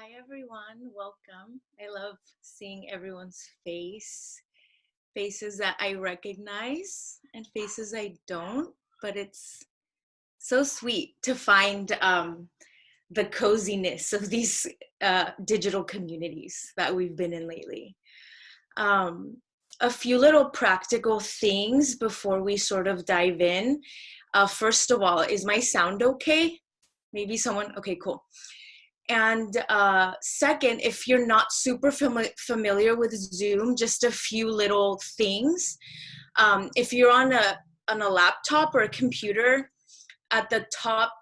Hi everyone, welcome. I love seeing everyone's faces that I recognize and faces I don't, but it's so sweet to find the coziness of these digital communities that we've been in lately. Um, a few little practical things before we sort of dive in. First of all, is my sound okay? Maybe someone, okay, cool. And second, if you're not super familiar with Zoom, just a few little things. If you're on a laptop or a computer, at the top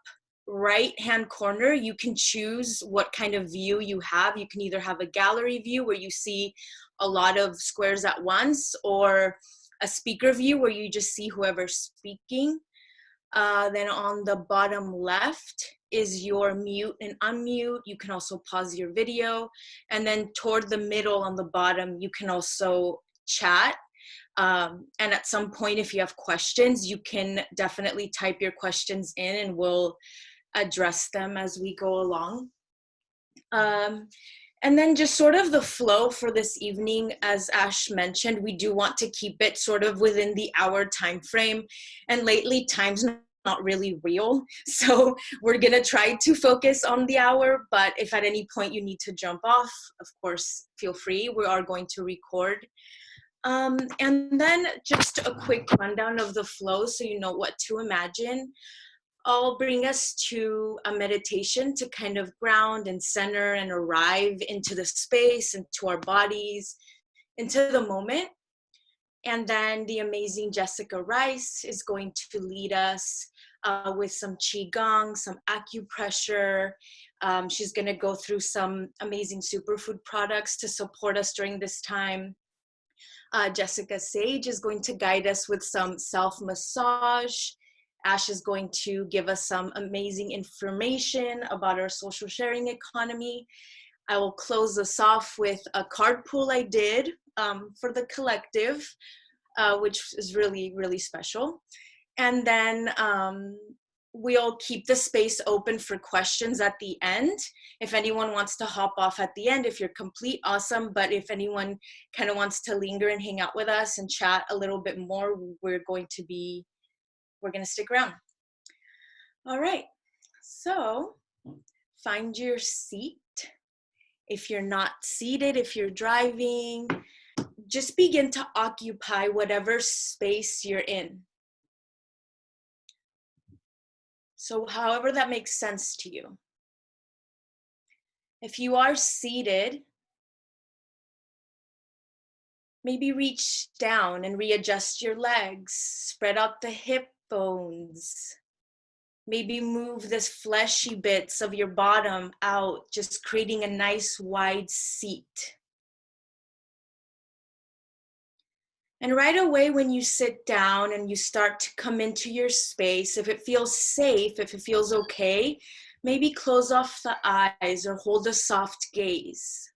right hand corner, you can choose what kind of view you have. You can either have a gallery view where you see a lot of squares at once, or a speaker view where you just see whoever's speaking. Then on the bottom left is your mute and unmute. You can also pause your video. And then toward the middle on the bottom, you can also chat. And at some point, if you have questions, you can definitely type your questions in and we'll address them as we go along. And then just sort of the flow for this evening, as Ash mentioned, we do want to keep it sort of within the hour time frame. And lately, time's not really real. So we're going to try to focus on the hour. But if at any point you need to jump off, of course, feel free. We are going to record. And then just a quick rundown of the flow so you know what to imagine. I'll bring us to a meditation to kind of ground and center and arrive into the space, into our bodies, into the moment. And then the amazing Jessica Rice is going to lead us with some Qigong, some acupressure. She's going to go through some amazing superfood products to support us during this time. Jessica Sage is going to guide us with some self-massage. Ash is going to give us some amazing information about our social sharing economy. I will close this off with a card pull I did for the collective, which is really, really special. And then we'll keep the space open for questions at the end. If anyone wants to hop off at the end, if you're complete, awesome. But if anyone kind of wants to linger and hang out with us and chat a little bit more, we're going to stick around. All right, so find your seat. If you're not seated, if you're driving, just begin to occupy whatever space you're in. So however that makes sense to you. If you are seated, maybe reach down and readjust your legs, spread out the hip bones. Maybe move this fleshy bits of your bottom out, just creating a nice wide seat. And right away when you sit down and you start to come into your space, if it feels safe, if it feels okay, maybe close off the eyes or hold a soft gaze.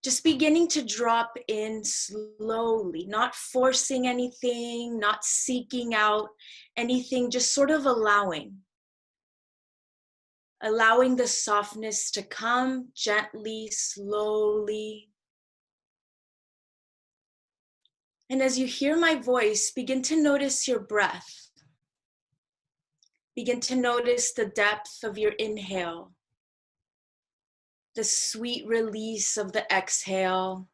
Just beginning to drop in slowly, not forcing anything, not seeking out anything, just sort of allowing the softness to come gently, slowly. And as you hear my voice, begin to notice your breath. Begin to notice the depth of your inhale, the sweet release of the exhale.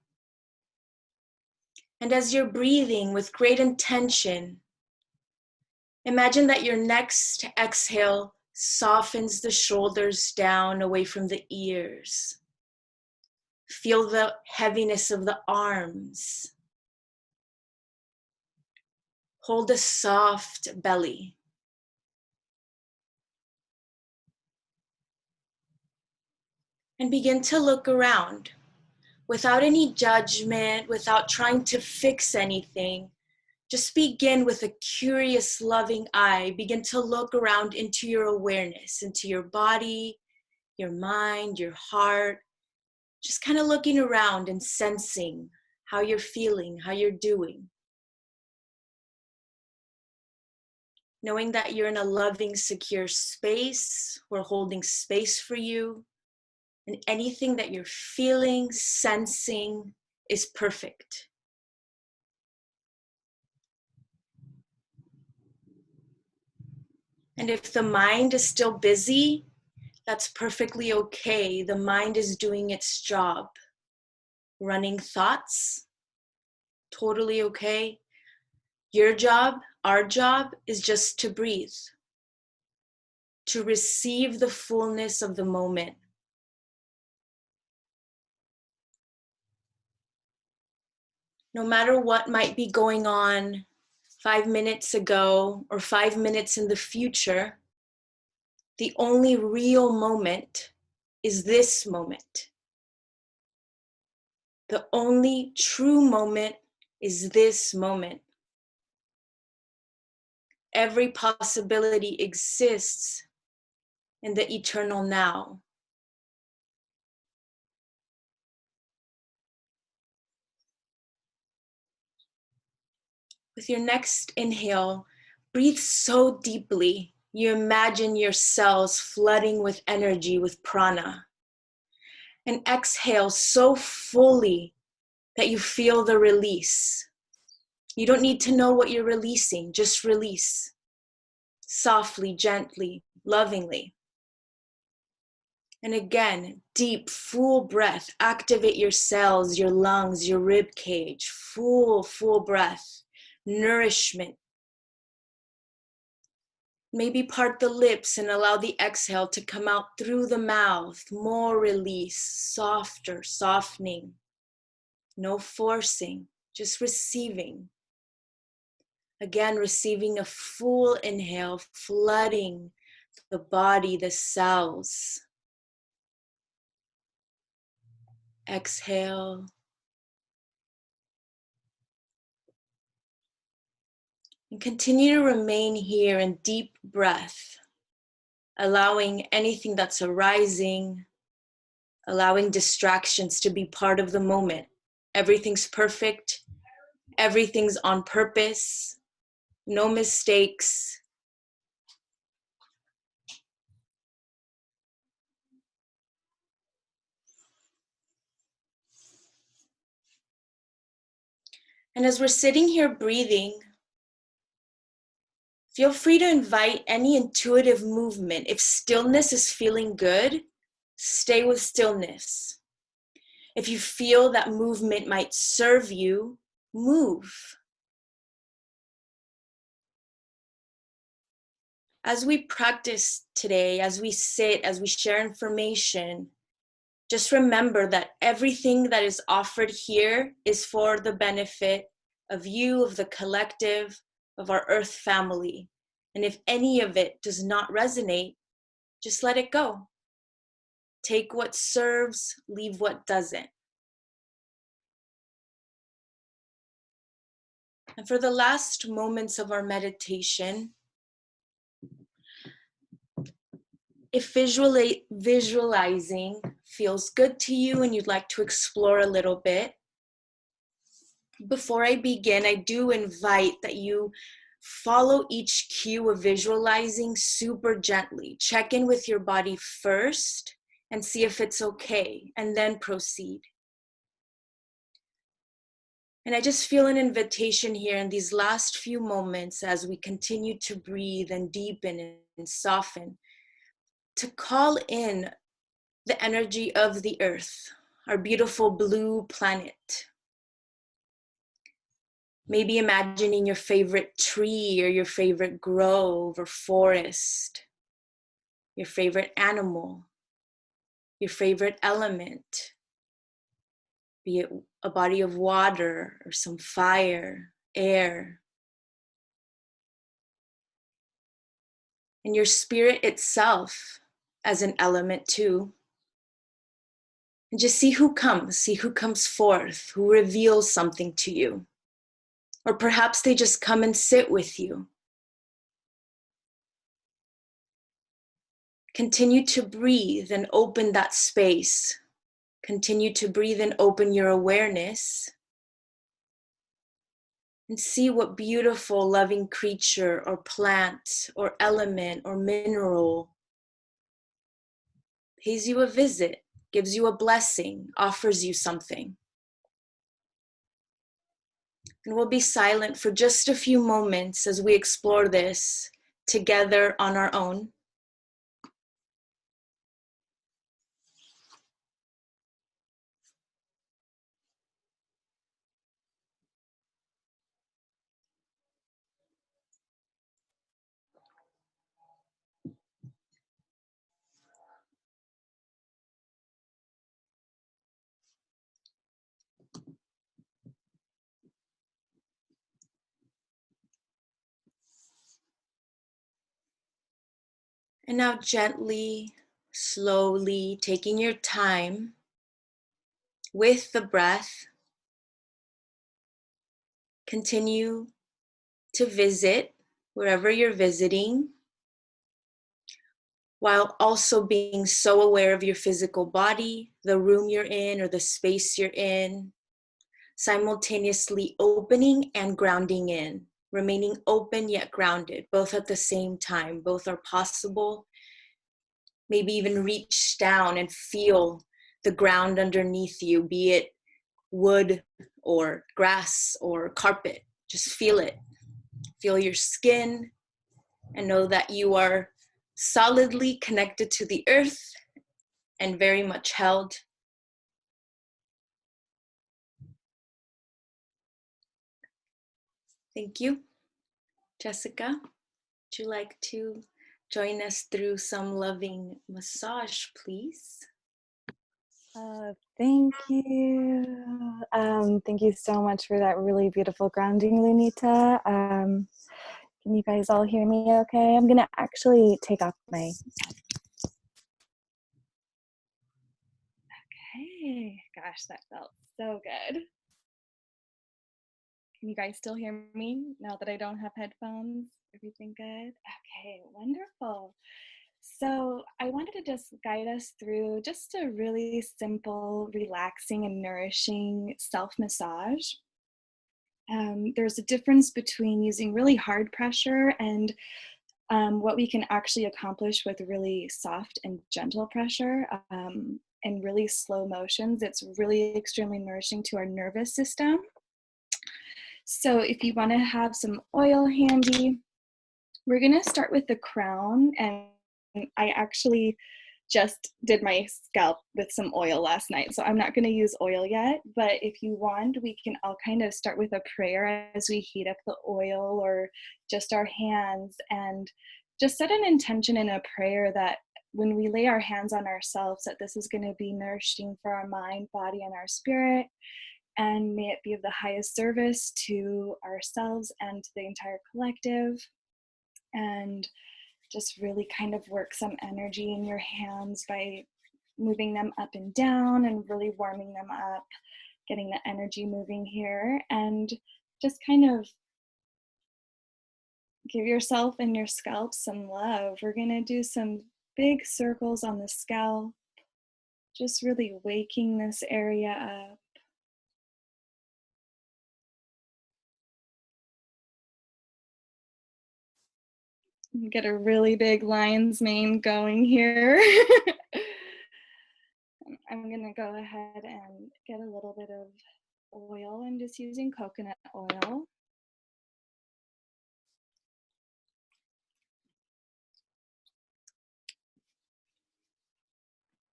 And as you're breathing with great intention, imagine that your next exhale softens the shoulders down away from the ears. Feel the heaviness of the arms. Hold a soft belly. And begin to look around without any judgment, without trying to fix anything. Just begin with a curious, loving eye. Begin to look around into your awareness, into your body, your mind, your heart. Just kind of looking around and sensing how you're feeling, how you're doing. Knowing that you're in a loving, secure space. We're holding space for you. And anything that you're feeling, sensing is perfect. And if the mind is still busy, that's perfectly okay. The mind is doing its job. Running thoughts, totally okay. Your job, our job, is just to breathe, to receive the fullness of the moment. No matter what might be going on 5 minutes ago or 5 minutes in the future, the only real moment is this moment. The only true moment is this moment. Every possibility exists in the eternal now. With your next inhale, breathe so deeply. You imagine your cells flooding with energy, with prana. And exhale so fully that you feel the release. You don't need to know what you're releasing, just release. Softly, gently, lovingly. And again, deep, full breath. Activate your cells, your lungs, your rib cage. Full breath. Nourishment. Maybe part the lips and allow the exhale to come out through the mouth. More release, softer, softening. No forcing, just receiving. Again, receiving a full inhale, flooding the body, the cells. Exhale. And continue to remain here in deep breath, allowing anything that's arising, allowing distractions to be part of the moment. Everything's perfect. Everything's on purpose. No mistakes. And as we're sitting here breathing, feel free to invite any intuitive movement. If stillness is feeling good, stay with stillness. If you feel that movement might serve you, move. As we practice today, as we sit, as we share information, just remember that everything that is offered here is for the benefit of you, of the collective, of our earth family. And if any of it does not resonate, just let it go. Take what serves, leave what doesn't. And for the last moments of our meditation, if visualizing feels good to you and you'd like to explore a little bit, before I begin, I do invite that you follow each cue of visualizing super gently. Check in with your body first and see if it's okay, and then proceed. And I just feel an invitation here in these last few moments as we continue to breathe and deepen and soften, to call in the energy of the earth, our beautiful blue planet. Maybe imagining your favorite tree or your favorite grove or forest, your favorite animal, your favorite element, be it a body of water or some fire, air. And your spirit itself as an element too. And just see who comes forth, who reveals something to you. Or perhaps they just come and sit with you. Continue to breathe and open that space. Continue to breathe and open your awareness. And see what beautiful, loving creature or plant or element or mineral pays you a visit. gives you a blessing, offers you something. And we'll be silent for just a few moments as we explore this together on our own. And now gently, slowly, taking your time with the breath, continue to visit wherever you're visiting, while also being so aware of your physical body, the room you're in or the space you're in, simultaneously opening and grounding in, remaining open yet grounded, both at the same time. Both are possible. Maybe even reach down and feel the ground underneath you, be it wood or grass or carpet. Just feel it. Feel your skin and know that you are solidly connected to the earth and very much held. Thank you. Jessica, would you like to join us through some loving massage, please? Thank you. Thank you so much for that really beautiful grounding, Lunita. Can you guys all hear me okay? I'm gonna actually take off my... Okay, gosh, that felt so good. Can you guys still hear me now that I don't have headphones? Everything good? Okay, wonderful. So I wanted to just guide us through just a really simple, relaxing, and nourishing self-massage. There's a difference between using really hard pressure and what we can actually accomplish with really soft and gentle pressure and really slow motions. It's really extremely nourishing to our nervous system. So if you want to have some oil handy, we're going to start with the crown, and I actually just did my scalp with some oil last night, so I'm not going to use oil yet, but if you want, we can all kind of start with a prayer as we heat up the oil, or just our hands, and just set an intention in a prayer that when we lay our hands on ourselves, that this is going to be nourishing for our mind, body, and our spirit, and may it be of the highest service to ourselves and to the entire collective. And just really kind of work some energy in your hands by moving them up and down and really warming them up, getting the energy moving here, and just kind of give yourself and your scalp some love. We're going to do some big circles on the scalp, just really waking this area up. Get a really big lion's mane going here. I'm gonna go ahead and get a little bit of oil. I'm just using coconut oil.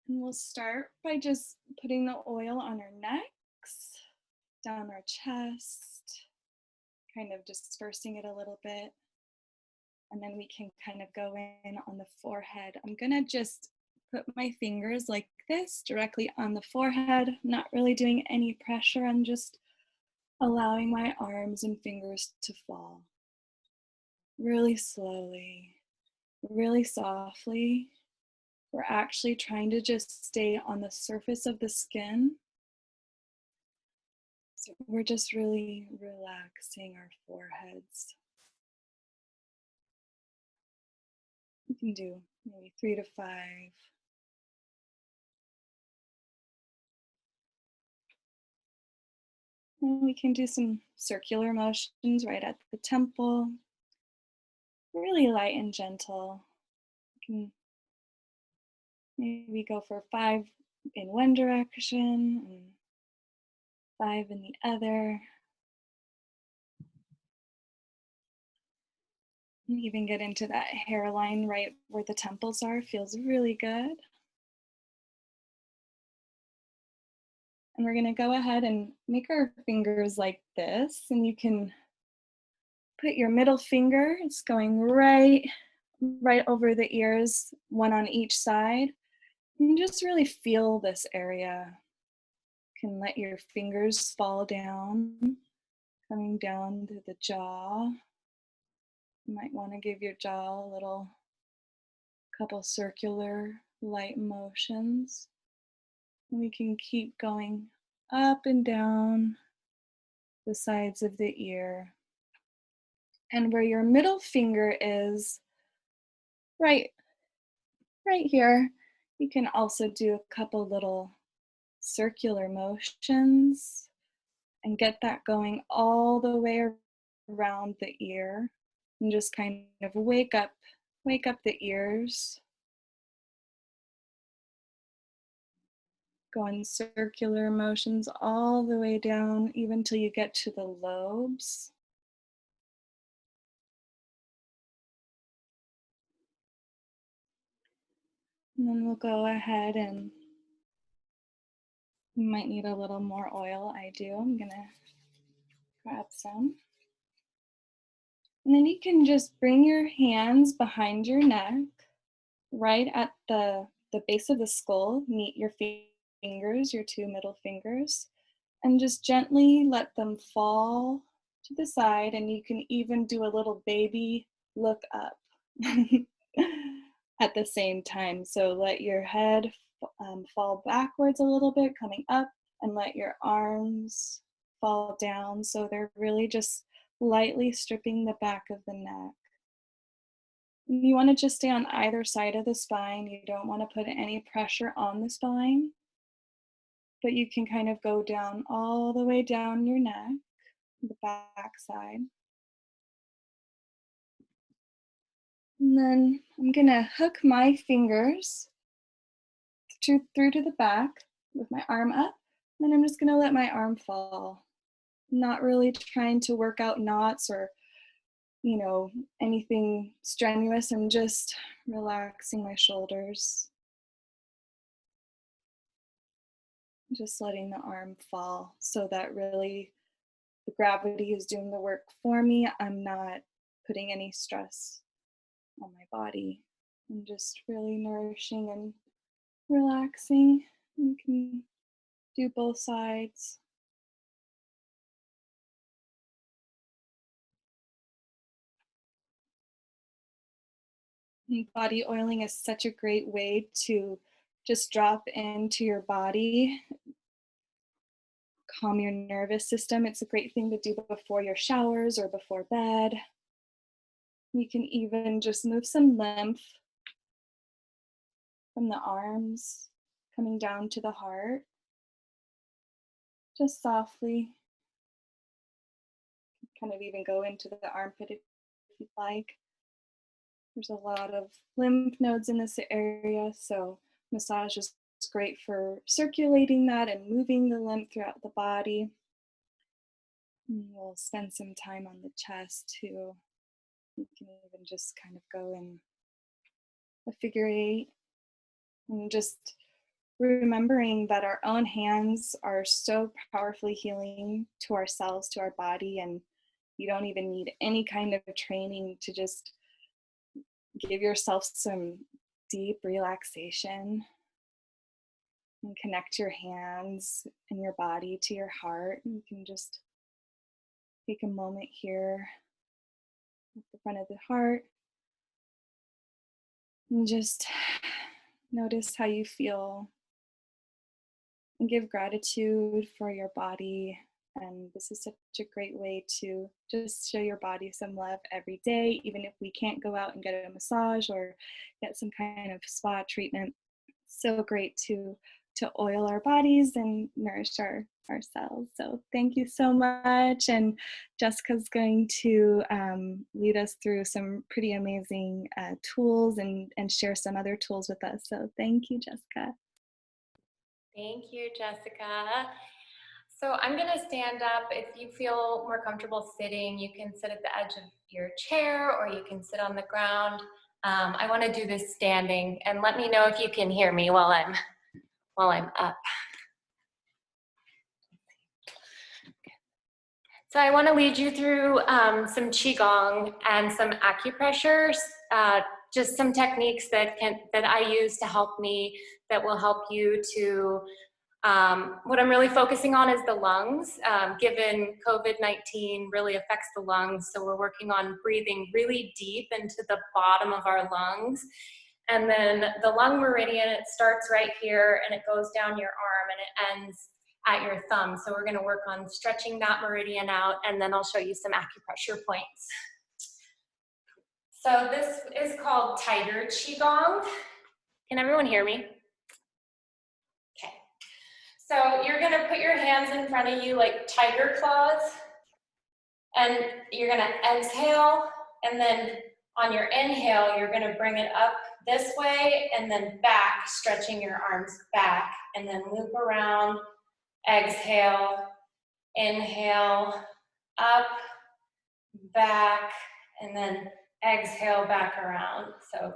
And we'll start by just putting the oil on our necks, down our chest, kind of dispersing it a little bit. And then we can kind of go in on the forehead. I'm gonna just put my fingers like this directly on the forehead. I'm not really doing any pressure. I'm just allowing my arms and fingers to fall. Really slowly, really softly. We're actually trying to just stay on the surface of the skin. So we're just really relaxing our foreheads. You can do maybe 3 to 5. And we can do some circular motions right at the temple. Really light and gentle. You can maybe go for 5 in one direction and 5 in the other. And even get into that hairline right where the temples are, feels really good. And we're gonna go ahead and make our fingers like this, and you can put your middle finger, it's going right over the ears, one on each side. And just really feel this area. You can let your fingers fall down, coming down to the jaw. You might want to give your jaw a little couple circular light motions. And we can keep going up and down the sides of the ear. And where your middle finger is, right here, you can also do a couple little circular motions and get that going all the way around the ear, and just kind of wake up the ears. Go in circular motions all the way down, even till you get to the lobes. And then we'll go ahead and you might need a little more oil. I do. I'm gonna grab some. And then you can just bring your hands behind your neck, right at the base of the skull. Meet your fingers, your two middle fingers, and just gently let them fall to the side. And you can even do a little baby look up at the same time. So let your head fall backwards a little bit, coming up, and let your arms fall down. So they're really just lightly stripping the back of the neck. You want to just stay on either side of the spine. You don't want to put any pressure on the spine, but you can kind of go down all the way down your neck, the back side. And then I'm going to hook my fingers through to the back with my arm up. And I'm just going to let my arm fall. Not really trying to work out knots or, anything strenuous. I'm just relaxing my shoulders. Just letting the arm fall so that really the gravity is doing the work for me. I'm not putting any stress on my body. I'm just really nourishing and relaxing. You can do both sides. And body oiling is such a great way to just drop into your body, calm your nervous system. It's a great thing to do before your showers or before bed. You can even just move some lymph from the arms coming down to the heart, just softly. Kind of even go into the armpit if you'd like. There's a lot of lymph nodes in this area, so massage is great for circulating that and moving the lymph throughout the body. And we'll spend some time on the chest too. You can even just kind of go in a figure eight and just remembering that our own hands are so powerfully healing to ourselves, to our body, and you don't even need any kind of training to just give yourself some deep relaxation and connect your hands and your body to your heart. You can just take a moment here at the front of the heart and just notice how you feel and give gratitude for your body. And this is such a great way to just show your body some love every day, even if we can't go out and get a massage or get some kind of spa treatment. So great to oil our bodies and nourish ourselves. So thank you so much. And Jessica's going to lead us through some pretty amazing tools and share some other tools with us. So thank you, Jessica. Thank you, Jessica. So I'm going to stand up. If you feel more comfortable sitting, you can sit at the edge of your chair or you can sit on the ground. I want to do this standing, and let me know if you can hear me while I'm up. So I want to lead you through some Qigong and some acupressure, just some techniques that I use to help me, that will help you to, what I'm really focusing on is the lungs, given COVID-19 really affects the lungs. So we're working on breathing really deep into the bottom of our lungs. And then the lung meridian, it starts right here and it goes down your arm and it ends at your thumb. So we're going to work on stretching that meridian out, and then I'll show you some acupressure points. So this is called Tiger Qigong. Can everyone hear me? Okay. So you're going to put your hands in front of you like tiger claws, and you're going to exhale, and then on your inhale, you're going to bring it up this way and then back, stretching your arms back, and then loop around. Exhale, inhale, up, back, and then exhale back around. So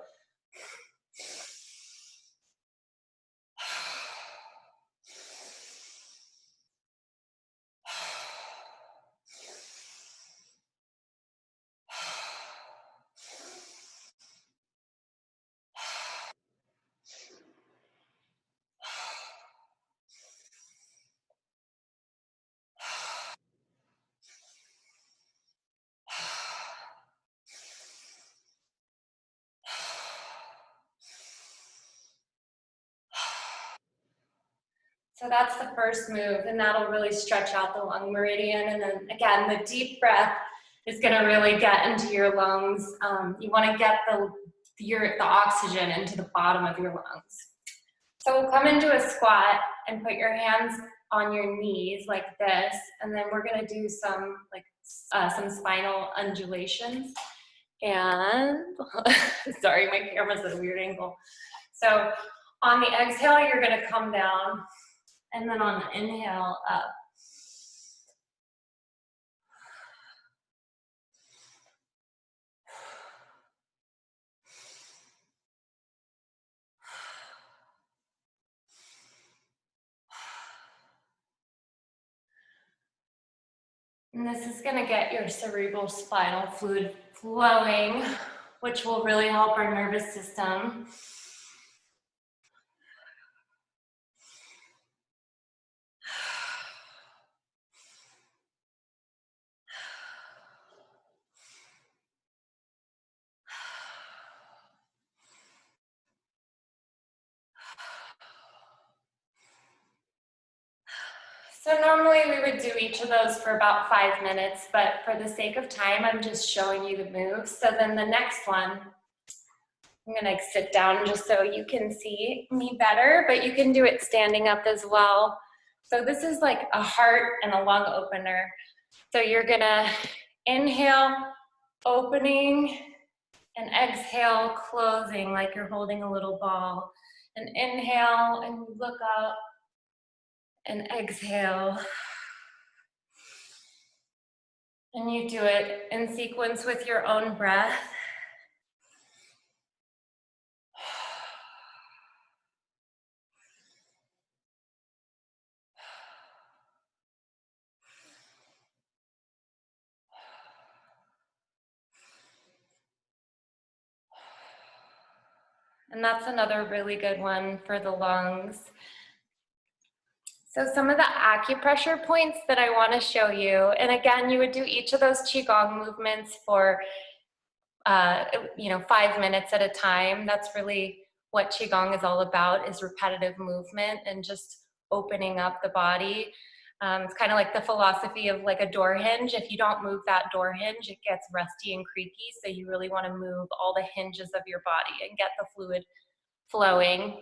So that's the first move, and that'll really stretch out the lung meridian. And then again, the deep breath is going to really get into your lungs. You want to get the oxygen into the bottom of your lungs. So we'll come into a squat and put your hands on your knees like this, and then we're going to do some spinal undulations. And sorry, my camera's at a weird angle. So on the exhale, you're going to come down. And then on the inhale, up. And this is going to get your cerebral spinal fluid flowing, which will really help our nervous system. So normally we would do each of those for about 5 minutes, but for the sake of time, I'm just showing you the moves. So then the next one, I'm gonna sit down just so you can see me better, but you can do it standing up as well. So this is like a heart and a lung opener. So you're gonna inhale, opening, and exhale, closing, like you're holding a little ball. And inhale, and look up, and exhale. And you do it in sequence with your own breath. And that's another really good one for the lungs. So some of the acupressure points that I want to show you, and again, you would do each of those Qigong movements for 5 minutes at a time. That's really what Qigong is all about, is repetitive movement and just opening up the body. It's kind of like the philosophy of like a door hinge. If you don't move that door hinge, it gets rusty and creaky. So you really want to move all the hinges of your body and get the fluid flowing.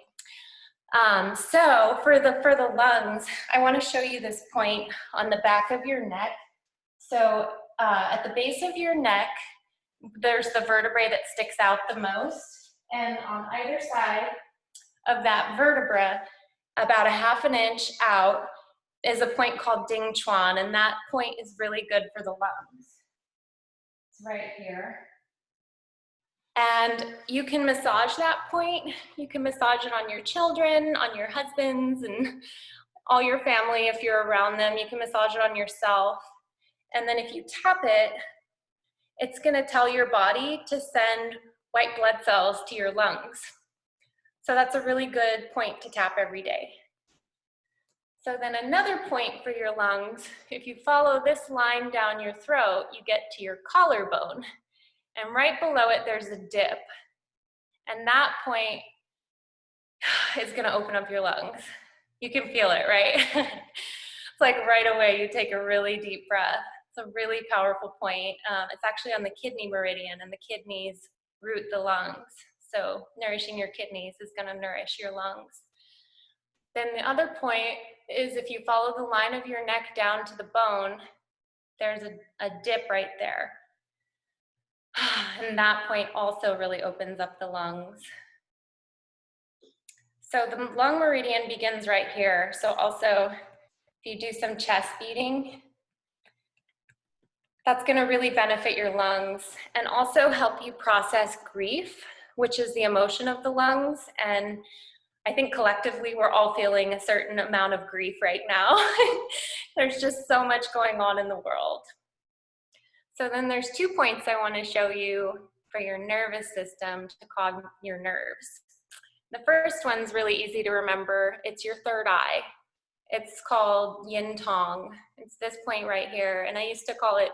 So for the lungs, I want to show you this point on the back of your neck. So at the base of your neck, there's the vertebrae that sticks out the most. And on either side of that vertebra, about a ½ an inch out is a point called Ding Chuan, and that point is really good for the lungs. It's right here. And you can massage that point. You can massage it on your children, on your husbands, and all your family if you're around them. You can massage it on yourself. And then if you tap it, it's gonna tell your body to send white blood cells to your lungs. So that's a really good point to tap every day. So then another point for your lungs, if you follow this line down your throat, you get to your collarbone. And right below it, there's a dip. And that point is gonna open up your lungs. You can feel it, right? It's like right away, you take a really deep breath. It's a really powerful point. It's actually on the kidney meridian, and the kidneys root the lungs. So nourishing your kidneys is gonna nourish your lungs. Then the other point is if you follow the line of your neck down to the bone, there's a dip right there. And that point also really opens up the lungs. So the lung meridian begins right here. So also, if you do some chest beating, that's gonna really benefit your lungs and also help you process grief, which is the emotion of the lungs. And I think collectively we're all feeling a certain amount of grief right now. There's just so much going on in the world. So then there's 2 points I want to show you for your nervous system to calm your nerves. The first one's really easy to remember. It's your third eye. It's called yin tong. It's this point right here. And I used to call it,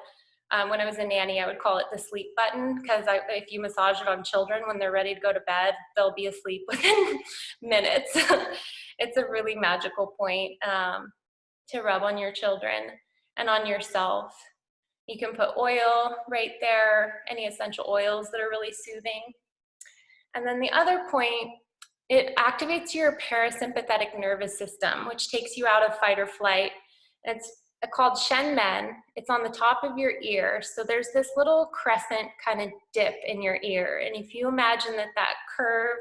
when I was a nanny, I would call it the sleep button, because if you massage it on children when they're ready to go to bed, they'll be asleep within minutes. It's a really magical point to rub on your children and on yourself. You can put oil right there, any essential oils that are really soothing. And then the other point, it activates your parasympathetic nervous system, which takes you out of fight or flight. It's called Shen Men. It's on the top of your ear. So there's this little crescent kind of dip in your ear. And if you imagine that that curve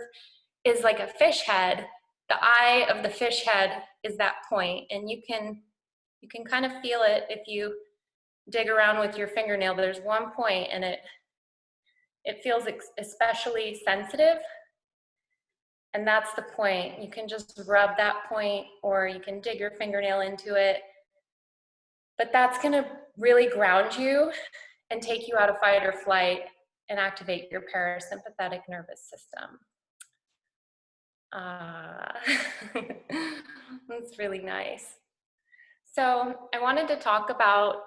is like a fish head, the eye of the fish head is that point. And you can kind of feel it if you dig around with your fingernail. There's one point and it feels especially sensitive. And that's the point. You can just rub that point, or you can dig your fingernail into it. But that's gonna really ground you and take you out of fight or flight and activate your parasympathetic nervous system. That's really nice. So I wanted to talk about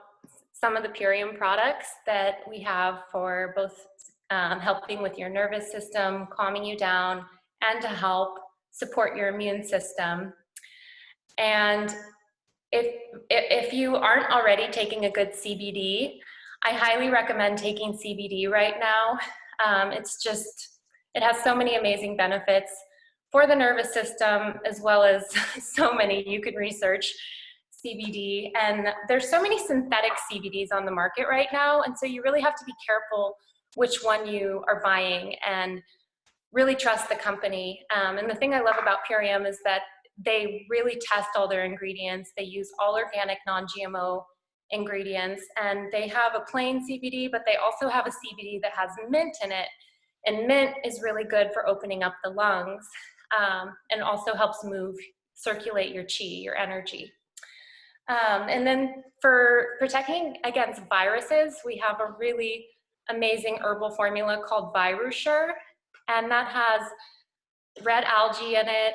some of the Purium products that we have for both helping with your nervous system, calming you down, and to help support your immune system. And if you aren't already taking a good CBD, I highly recommend taking CBD right now. It has so many amazing benefits for the nervous system, as well as so many you can research CBD. And there's so many synthetic CBDs on the market right now. And so you really have to be careful which one you are buying and really trust the company. And the thing I love about Purium is that they really test all their ingredients. They use all organic, non-GMO ingredients, and they have a plain CBD, but they also have a CBD that has mint in it. And mint is really good for opening up the lungs, and also helps circulate your qi, your energy. And then for protecting against viruses, we have a really amazing herbal formula called Virusure, and that has red algae in it,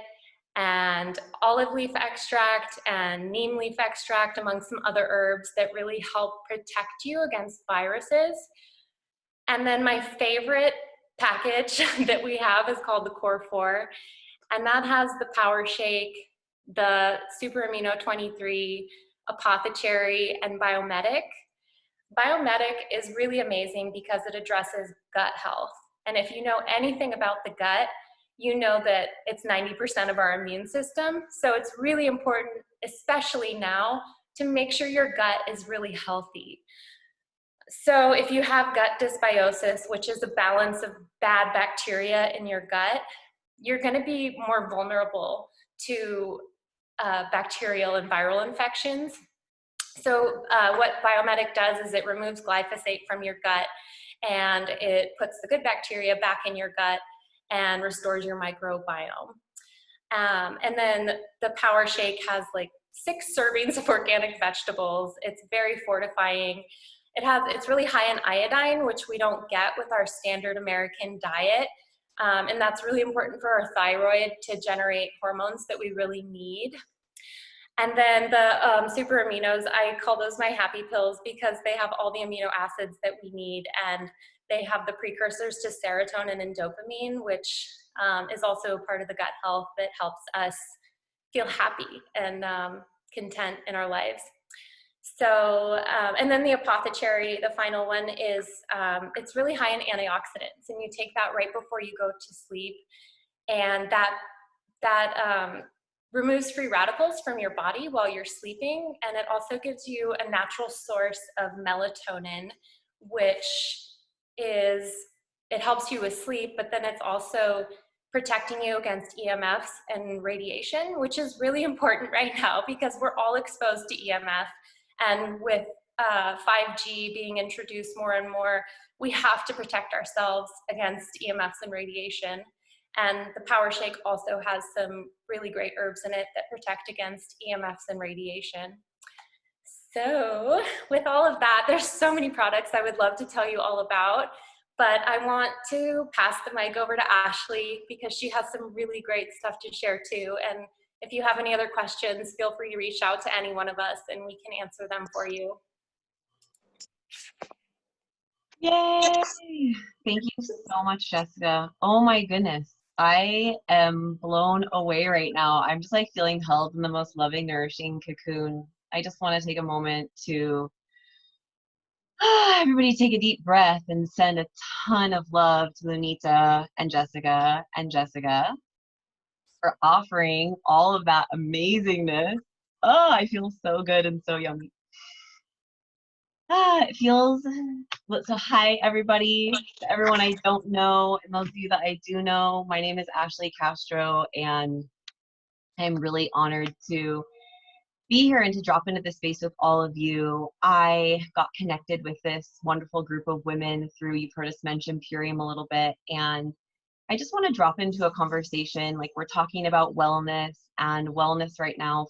and olive leaf extract and neem leaf extract, among some other herbs that really help protect you against viruses. And then my favorite package that we have is called the Core 4, and that has the Power Shake, the Super Amino 23, Apothecary, and Biomedic. Biomedic is really amazing because it addresses gut health. And if you know anything about the gut, you know that it's 90% of our immune system. So it's really important, especially now, to make sure your gut is really healthy. So if you have gut dysbiosis, which is a balance of bad bacteria in your gut, you're gonna be more vulnerable to bacterial and viral infections. So what Biomedic does is it removes glyphosate from your gut, and it puts the good bacteria back in your gut and restores your microbiome. And then the Power Shake has like 6 servings of organic vegetables. It's very fortifying. It's really high in iodine, which we don't get with our standard American diet. And that's really important for our thyroid to generate hormones that we really need. And then the super aminos, I call those my happy pills because they have all the amino acids that we need, and they have the precursors to serotonin and dopamine, which is also part of the gut health that helps us feel happy and content in our lives. So, and then the apothecary, the final one is, it's really high in antioxidants, and you take that right before you go to sleep, and that removes free radicals from your body while you're sleeping, and it also gives you a natural source of melatonin, which it helps you with sleep, but then it's also protecting you against EMFs and radiation, which is really important right now because we're all exposed to EMF, and with 5G being introduced more and more, we have to protect ourselves against EMFs and radiation. And the Power Shake also has some really great herbs in it that protect against EMFs and radiation. So with all of that, there's so many products I would love to tell you all about, but I want to pass the mic over to Ashley because she has some really great stuff to share too. And if you have any other questions, feel free to reach out to any one of us and we can answer them for you. Yay! Thank you so much, Jessica. Oh my goodness. I am blown away right now. I'm just like feeling held in the most loving, nourishing cocoon. I just want to take a moment to everybody take a deep breath and send a ton of love to Lunita and Jessica for offering all of that amazingness. Oh, I feel so good and so yummy. It feels so. Hi, everybody. To everyone I don't know, and those of you that I do know, my name is Ashley Castro, and I'm really honored to be here and to drop into this space with all of you. I got connected with this wonderful group of women through, you've heard us mention Purium a little bit, and I just want to drop into a conversation. Like, we're talking about wellness, and wellness right now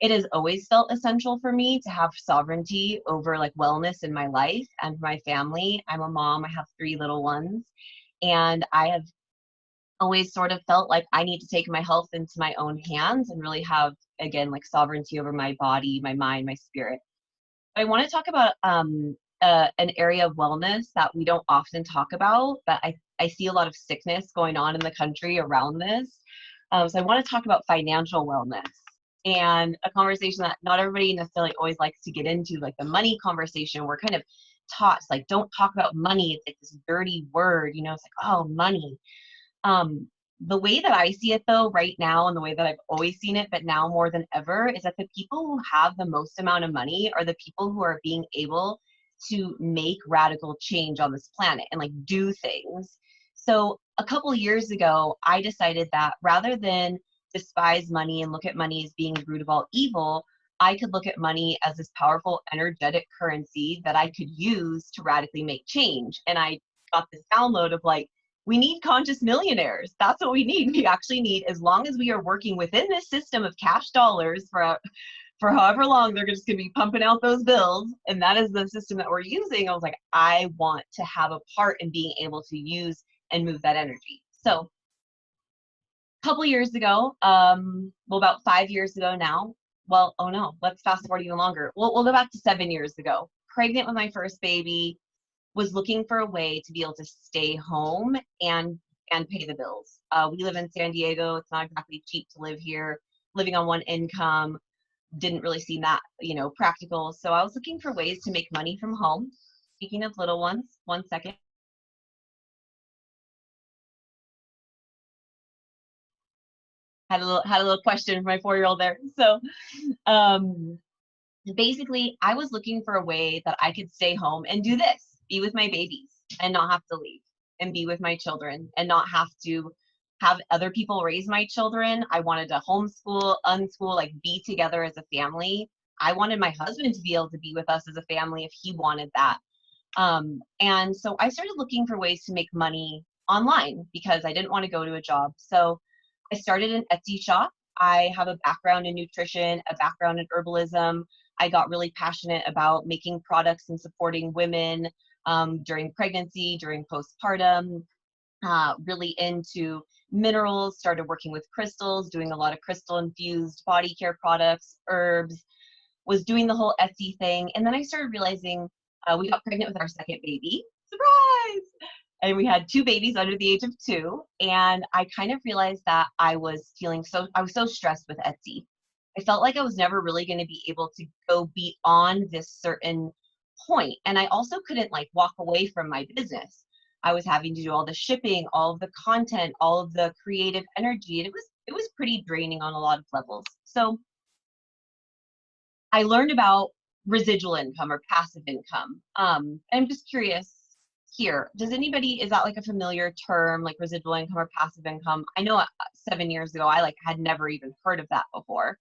it has always felt essential for me to have sovereignty over like wellness in my life and my family. I'm a mom, I have 3 little ones, and I have always sort of felt like I need to take my health into my own hands and really have, again, like sovereignty over my body, my mind, my spirit. I want to talk about an area of wellness that we don't often talk about, but I see a lot of sickness going on in the country around this. So I want to talk about financial wellness. And a conversation that not everybody necessarily always likes to get into, like the money conversation. We're kind of taught, like, don't talk about money. It's like this dirty word, you know, it's like, oh, money. The way that I see it though, right now, and the way that I've always seen it, but now more than ever, is that the people who have the most amount of money are the people who are being able to make radical change on this planet and like do things. So a couple years ago, I decided that rather than despise money and look at money as being the root of all evil, I could look at money as this powerful energetic currency that I could use to radically make change. And I got this download of like, we need conscious millionaires. That's what we need. We actually need, as long as we are working within this system of cash dollars for however long they're just going to be pumping out those bills, and that is the system that we're using. I was like, I want to have a part in being able to use and move that energy. So a couple years ago, well, about 5 years ago now, well, oh no, let's fast forward even longer. We'll go back to 7 years ago. Pregnant with my first baby, was looking for a way to be able to stay home and pay the bills. We live in San Diego. It's not exactly cheap to live here. Living on one income didn't really seem that, you know, practical. So I was looking for ways to make money from home. Speaking of little ones, 1 second. Had a little question for my 4-year-old there. So basically, I was looking for a way that I could stay home and do this, be with my babies and not have to leave, and be with my children and not have to have other people raise my children. I wanted to homeschool, unschool, like be together as a family. I wanted my husband to be able to be with us as a family if he wanted that. And so I started looking for ways to make money online because I didn't want to go to a job. So I started an Etsy shop. I have a background in nutrition, a background in herbalism. I got really passionate about making products and supporting women during pregnancy, during postpartum, really into minerals, started working with crystals, doing a lot of crystal infused body care products, herbs, was doing the whole Etsy thing. And then I started realizing we got pregnant with our second baby. Surprise! And we had 2 babies under the age of 2. And I kind of realized that I was so stressed with Etsy. I felt like I was never really going to be able to go beyond this certain point. And I also couldn't like walk away from my business. I was having to do all the shipping, all of the content, all of the creative energy. And it was pretty draining on a lot of levels. So I learned about residual income or passive income. I'm just curious here, is that like a familiar term, like residual income or passive income? I know 7 years ago, I like had never even heard of that before.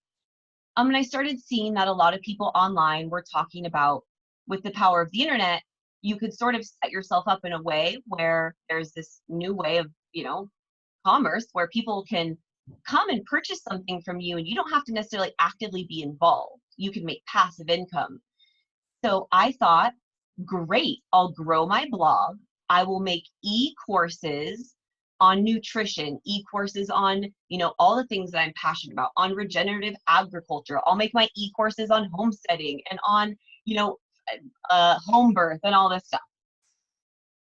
And I started seeing that a lot of people online were talking about, with the power of the internet, you could sort of set yourself up in a way where there's this new way of, commerce where people can come and purchase something from you and you don't have to necessarily actively be involved. You can make passive income. So I thought, great, I'll grow my blog. I will make e-courses on nutrition, e-courses on, all the things that I'm passionate about, on regenerative agriculture. I'll make my e-courses on homesteading and on, home birth and all this stuff.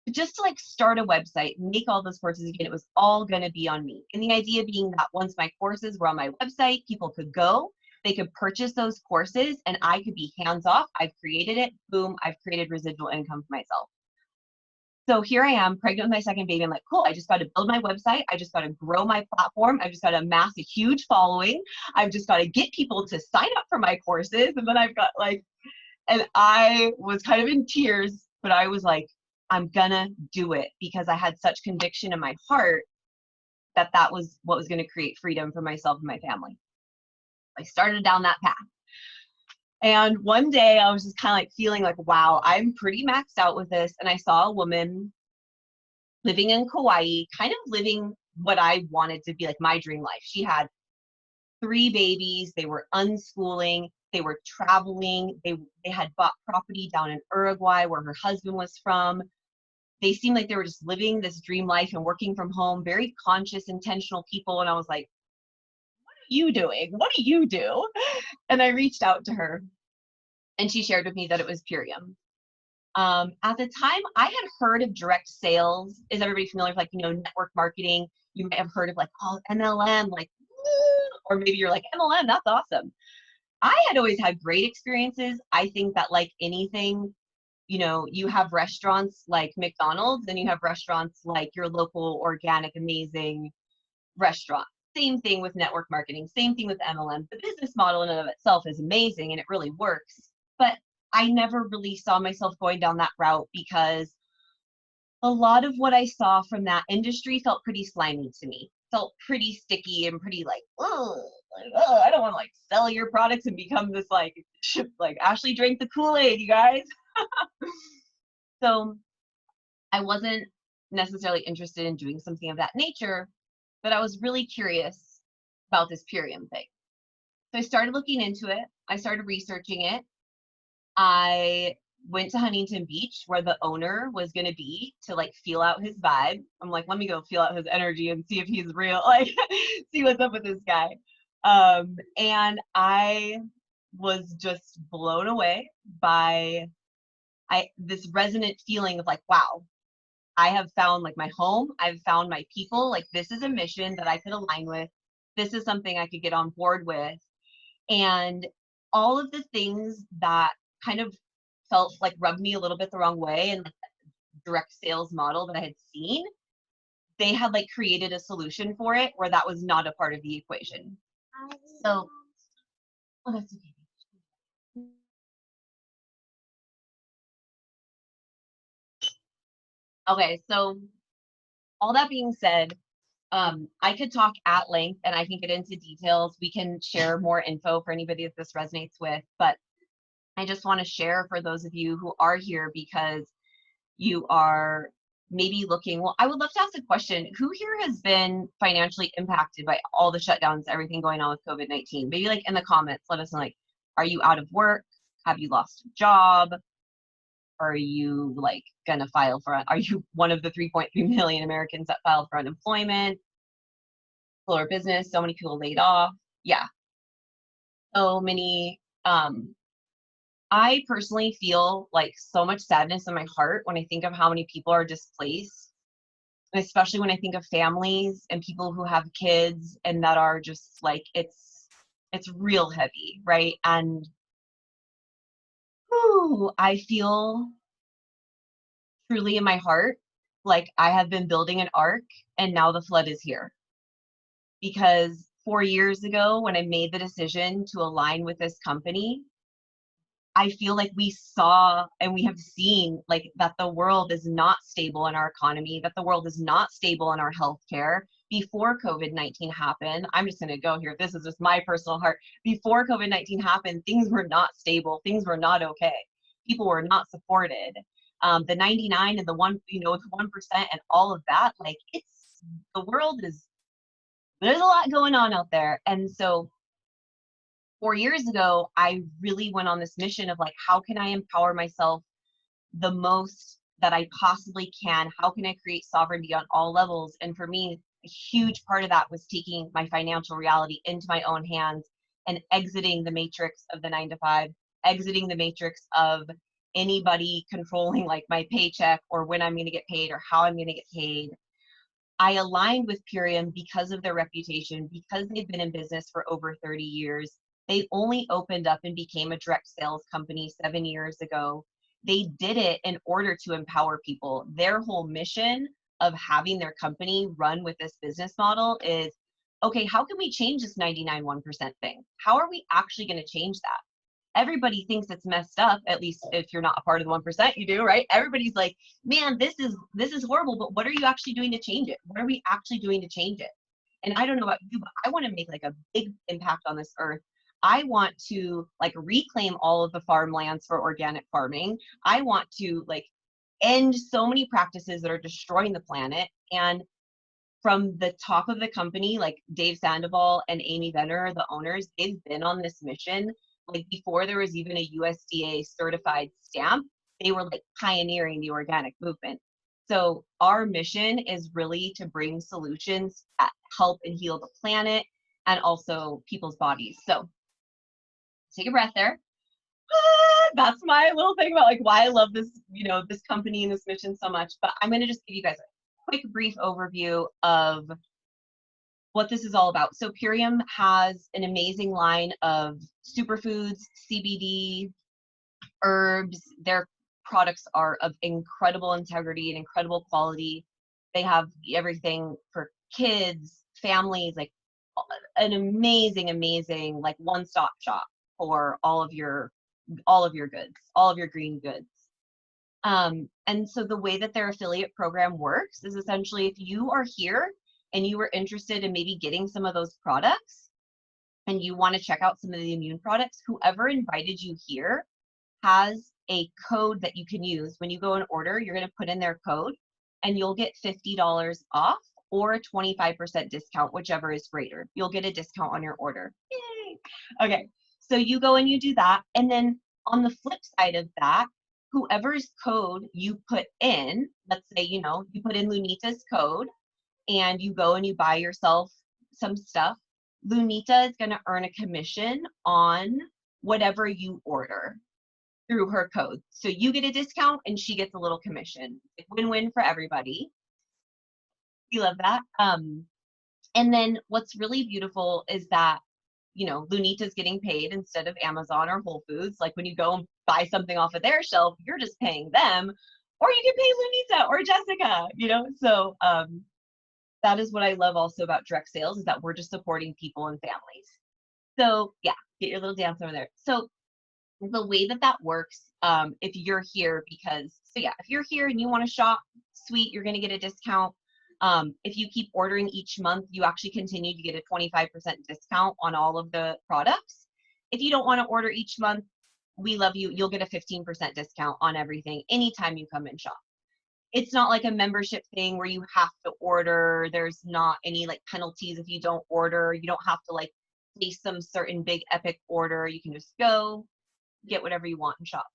Just to like start a website, make all those courses again, it was all going to be on me. And the idea being that once my courses were on my website, people could go, they could purchase those courses and I could be hands off. I've created it. Boom. I've created residual income for myself. So here I am pregnant with my second baby. I'm like, cool. I just got to build my website. I just got to grow my platform. I just got to amass a huge following. I've just got to get people to sign up for my courses. And then I've got and I was kind of in tears, but I was like, I'm gonna do it because I had such conviction in my heart that that was what was going to create freedom for myself and my family. I started down that path. And one day I was just kind of like feeling like, wow, I'm pretty maxed out with this. And I saw a woman living in Kauai, kind of living what I wanted to be like my dream life. She had 3 babies. They were unschooling. They were traveling. They had bought property down in Uruguay where her husband was from. They seemed like they were just living this dream life and working from home, very conscious, intentional people. And I was like, what are you doing? What do you do? And I reached out to her and she shared with me that it was Purium. At the time, I had heard of direct sales. Is everybody familiar with network marketing? You might have heard of MLM, or maybe you're like, MLM, that's awesome. I had always had great experiences. I think that like anything, you have restaurants like McDonald's and you have restaurants like your local organic, amazing restaurant. Same thing with network marketing, same thing with MLM. The business model in and of itself is amazing and it really works. But I never really saw myself going down that route because a lot of what I saw from that industry felt pretty slimy to me, felt pretty sticky and pretty I don't want to sell your products and become this like Ashley drank the Kool-Aid, you guys. So I wasn't necessarily interested in doing something of that nature, but I was really curious about this Purium thing. So I started looking into it. I started researching it. I went to Huntington Beach where the owner was going to be to feel out his vibe. I'm like, let me go feel out his energy and see if he's real, see what's up with this guy. And I was just blown away by this resonant feeling of wow, I have found my home. I've found my people. This is a mission that I could align with. This is something I could get on board with. And all of the things that kind of felt rubbed me a little bit the wrong way and direct sales model that I had seen, they had created a solution for it where that was not a part of the equation. So, oh, that's okay. Okay, so all that being said, I could talk at length and I can get into details. We can share more info for anybody that this resonates with, but I just want to share for those of you who are here because you are maybe looking, well, I would love to ask a question. Who here has been financially impacted by all the shutdowns, everything going on with COVID-19? Maybe like in the comments, let us know, like, are you out of work? Have you lost a job? Are you like gonna file for, are you one of the 3.3 million Americans that filed for unemployment? Slower business, so many people laid off. Yeah, so many. I personally feel like so much sadness in my heart when I think of how many people are displaced, and especially when I think of families and people who have kids and that are just like, it's real heavy, right? And whew, I feel truly in my heart like I have been building an ark and now the flood is here. Because 4 years ago, when I made the decision to align with this company, I feel like we saw and we have seen like that the world is not stable in our economy, that the world is not stable in our healthcare. Before COVID-19 happened, I'm just going to go here. This is just my personal heart. Before COVID-19 happened, things were not stable. Things were not okay. People were not supported. The 99 and the one, the 1% and all of that, like the world is, there's a lot going on out there. And so 4 years ago, I really went on this mission of like, how can I empower myself the most that I possibly can? How can I create sovereignty on all levels? And for me, a huge part of that was taking my financial reality into my own hands and exiting the matrix of the 9 to 5, exiting the matrix of anybody controlling like my paycheck or when I'm going to get paid or how I'm going to get paid. I aligned with Purium because of their reputation, because they've been in business for over 30 years. They only opened up and became a direct sales company 7 years ago. They did it in order to empower people. Their whole mission of having their company run with this business model is, okay, how can we change this 99.1% thing? How are we actually going to change that? Everybody thinks it's messed up, at least if you're not a part of the 1%, you do, right? Everybody's like, man, this is horrible, but what are you actually doing to change it? What are we actually doing to change it? And I don't know about you, but I want to make like a big impact on this earth. I want to like reclaim all of the farmlands for organic farming. I want to like end so many practices that are destroying the planet. And from the top of the company, like Dave Sandoval and Amy Venner, the owners, they've been on this mission. Like before there was even a USDA certified stamp, they were like pioneering the organic movement. So our mission is really to bring solutions that help and heal the planet and also people's bodies. So take a breath there. That's my little thing about like why I love this, this company and this mission so much. But I'm going to just give you guys a quick brief overview of what this is all about. So Purium has an amazing line of superfoods, CBD, herbs. Their products are of incredible integrity and incredible quality. They have everything for kids, families, like an amazing like one-stop shop for all of your goods, all of your green goods. And so the way that their affiliate program works is essentially if you are here and you were interested in maybe getting some of those products and you want to check out some of the immune products, whoever invited you here has a code that you can use. When you go and order, you're going to put in their code and you'll get $50 off or a 25% discount, whichever is greater. You'll get a discount on your order. Yay! Okay, so you go and you do that. And then on the flip side of that, whoever's code you put in, let's say, you put in Lunita's code and you go and you buy yourself some stuff, Lunita is going to earn a commission on whatever you order through her code. So you get a discount and she gets a little commission. Win-win for everybody. We love that. And then what's really beautiful is that, Lunita's getting paid instead of Amazon or Whole Foods. Like when you go and buy something off of their shelf, you're just paying them, or you can pay Lunita or Jessica, So that is what I love also about direct sales, is that we're just supporting people and families. So yeah, get your little dance over there. So the way that works, if you're here if you're here and you want to shop, sweet, you're going to get a discount. If you keep ordering each month, you actually continue to get a 25% discount on all of the products. If you don't want to order each month, we love you. You'll get a 15% discount on everything anytime you come and shop. It's not like a membership thing where you have to order. There's not any like penalties if you don't order. You don't have to like place some certain big epic order. You can just go get whatever you want and shop.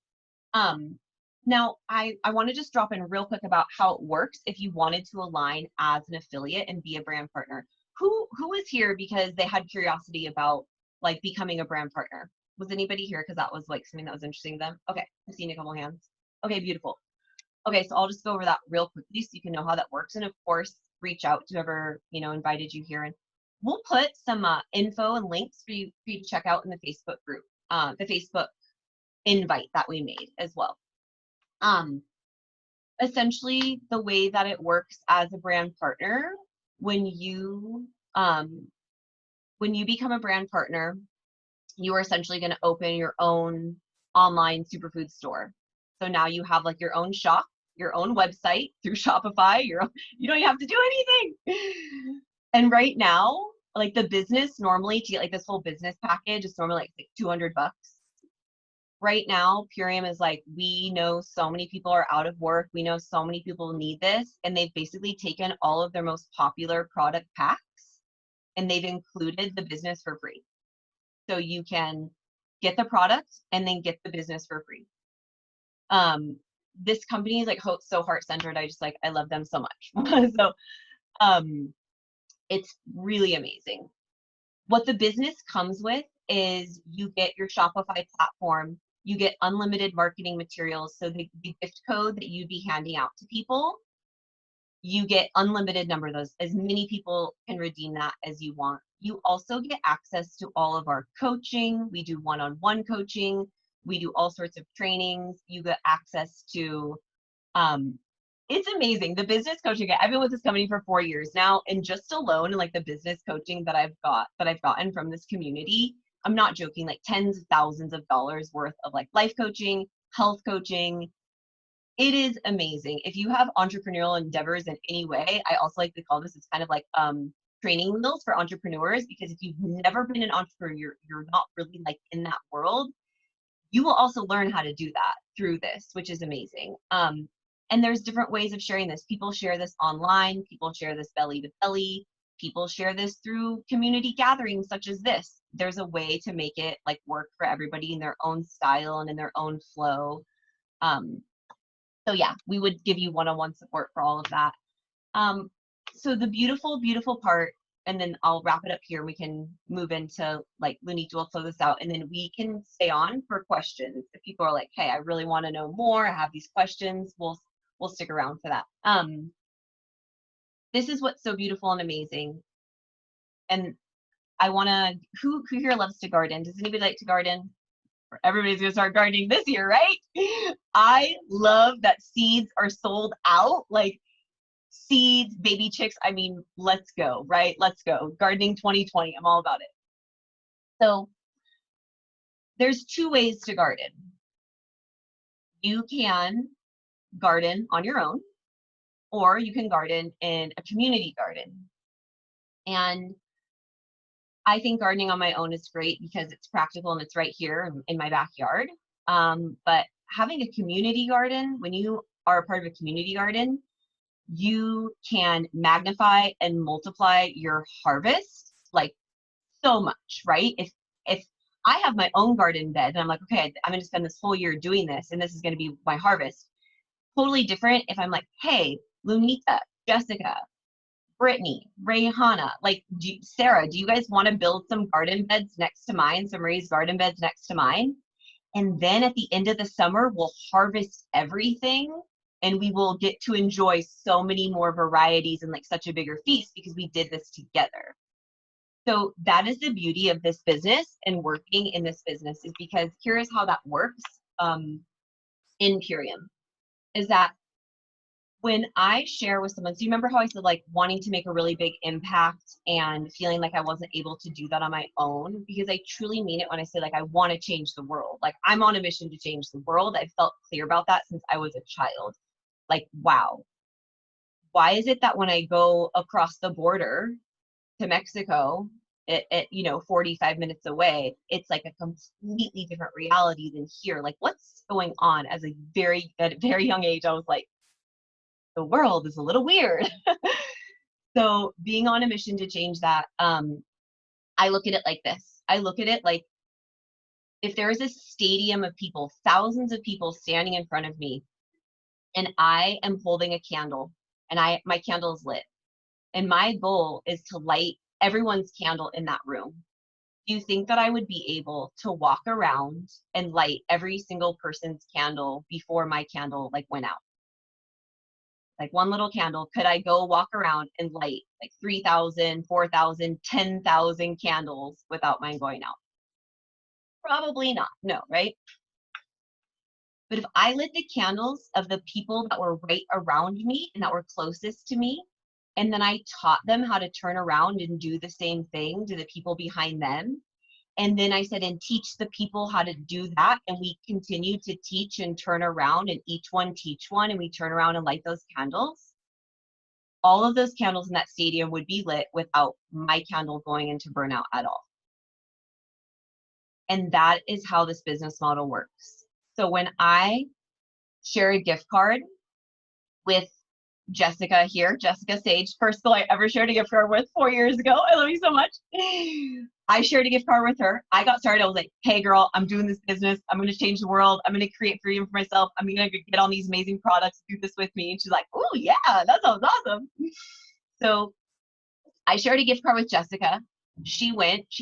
Now I want to just drop in real quick about how it works if you wanted to align as an affiliate and be a brand partner. Who is here because they had curiosity about like becoming a brand partner? Was anybody here because that was like something that was interesting to them? Okay, I've seen a couple hands. Okay, beautiful. Okay, so I'll just go over that real quickly so you can know how that works. And of course, reach out to whoever, invited you here. And we'll put some info and links for you to check out in the Facebook group, the Facebook invite that we made as well. Essentially, the way that it works as a brand partner, when you become a brand partner, you are essentially going to open your own online superfood store. So now you have like your own shop, your own website through Shopify. You don't even have to do anything. And right now, like the business normally to get like this whole business package is normally like $200. Right now, Purium is like, we know so many people are out of work. We know so many people need this. And they've basically taken all of their most popular product packs and they've included the business for free. So you can get the product and then get the business for free. This company is like so heart-centered. I love them so much. So it's really amazing. What the business comes with is you get your Shopify platform, you get unlimited marketing materials. So the gift code that you'd be handing out to people, you get unlimited number of those. As many people can redeem that as you want. You also get access to all of our coaching. We do one-on-one coaching. We do all sorts of trainings. You get access to, it's amazing. The business coaching, I've been with this company for 4 years now, and just alone in like the business coaching that I've gotten from this community, I'm not joking, like tens of thousands of dollars worth of like life coaching, health coaching. It is amazing. If you have entrepreneurial endeavors in any way, I also like to call this, it's kind of like training wheels for entrepreneurs, because if you've never been an entrepreneur, you're not really like in that world, you will also learn how to do that through this, which is amazing. And there's different ways of sharing this. People share this online, people share this belly to belly, people share this through community gatherings such as this. There's a way to make it like work for everybody in their own style and in their own flow. So yeah, we would give you one-on-one support for all of that. So the beautiful, beautiful part, and then I'll wrap it up here. We can move into like Lunita will close this out, and then we can stay on for questions. If people are like, hey, I really want to know more, I have these questions, we'll stick around for that. This is what's so beautiful and amazing. And I want to, who here loves to garden? Does anybody like to garden? Everybody's gonna start gardening this year, right? I love that seeds are sold out, like seeds, baby chicks. I mean, let's go, right? Let's go. Gardening 2020, I'm all about it. So there's two ways to garden. You can garden on your own, or you can garden in a community garden. And I think gardening on my own is great because it's practical and it's right here in my backyard. But having a community garden, when you are a part of a community garden, you can magnify and multiply your harvest like so much, right? If I have my own garden bed and I'm like, okay, I'm gonna spend this whole year doing this and this is gonna be my harvest. Totally different if I'm like, hey, Lunita, Jessica, Brittany, Rayhana, like Sarah, do you guys want to build some garden beds next to mine, some raised garden beds next to mine? And then at the end of the summer, we'll harvest everything and we will get to enjoy so many more varieties and like such a bigger feast because we did this together. So that is the beauty of this business and working in this business, is because here is how that works in Purium, is that when I share with someone, so you remember how I said like wanting to make a really big impact and feeling like I wasn't able to do that on my own, because I truly mean it when I say like I want to change the world. Like I'm on a mission to change the world. I felt clear about that since I was a child. Like, wow, why is it that when I go across the border to Mexico at 45 minutes away, it's like a completely different reality than here? Like, what's going on? At a very young age, I was like, the world is a little weird. So being on a mission to change that, I look at it like this. I look at it like, if there is a stadium of people, thousands of people standing in front of me, and I am holding a candle, and my candle is lit, and my goal is to light everyone's candle in that room, do you think that I would be able to walk around and light every single person's candle before my candle like went out? Like one little candle, could I go walk around and light like 3,000, 4,000, 10,000 candles without mine going out? Probably not. No, right? But if I lit the candles of the people that were right around me and that were closest to me, and then I taught them how to turn around and do the same thing to the people behind them, and then I said, and teach the people how to do that, and we continue to teach and turn around, and each one teach one, and we turn around and light those candles, all of those candles in that stadium would be lit without my candle going into burnout at all. And that is how this business model works. So when I share a gift card with Jessica here, Jessica Sage, first girl I ever shared a gift card with 4 years ago. I love you so much. I shared a gift card with her. I got started. I was like, hey girl, I'm doing this business. I'm going to change the world. I'm going to create freedom for myself. I'm going to get all these amazing products. Do this with me. And she's like, oh yeah, that sounds awesome. So I shared a gift card with Jessica. She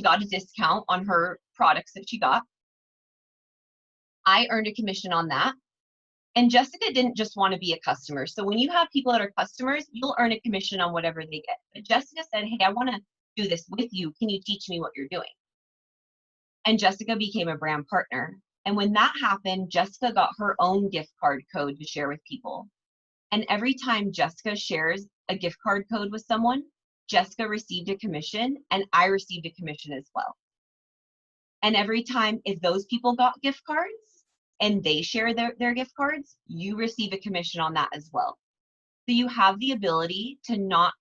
got a discount on her products that she got. I earned a commission on that. And Jessica didn't just want to be a customer. So when you have people that are customers, you'll earn a commission on whatever they get. But Jessica said, hey, I want to do this with you. Can you teach me what you're doing? And Jessica became a brand partner. And when that happened, Jessica got her own gift card code to share with people. And every time Jessica shares a gift card code with someone, Jessica received a commission and I received a commission as well. And every time, if those people got gift cards and they share their gift cards, you receive a commission on that as well. So you have the ability to not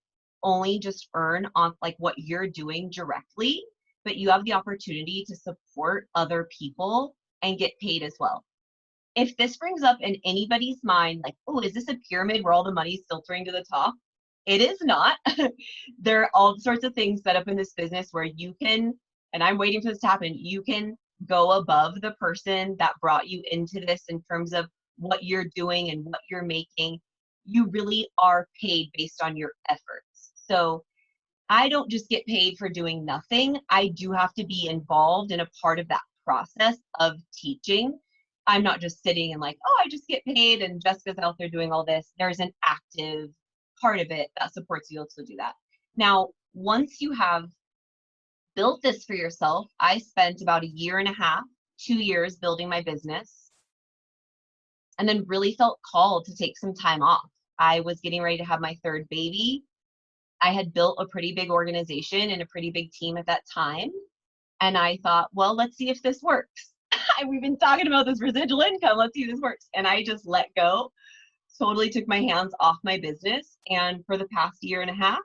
only just earn on like what you're doing directly, but you have the opportunity to support other people and get paid as well. If this brings up in anybody's mind, like, oh, is this a pyramid where all the money's filtering to the top? It is not. There are all sorts of things set up in this business where you can, and I'm waiting for this to happen, you can go above the person that brought you into this in terms of what you're doing and what you're making. You really are paid based on your efforts. So I don't just get paid for doing nothing. I do have to be involved in a part of that process of teaching. I'm not just sitting and like, oh, I just get paid and Jessica's out there doing all this. There's an active part of it that supports you to do that. Now, once you have built this for yourself, I spent about 1.5 years, 2 years building my business, and then really felt called to take some time off. I was getting ready to have my third baby. I had built a pretty big organization and a pretty big team at that time. And I thought, well, let's see if this works. We've been talking about this residual income. Let's see if this works. And I just let go, totally took my hands off my business. And for the past 1.5 years,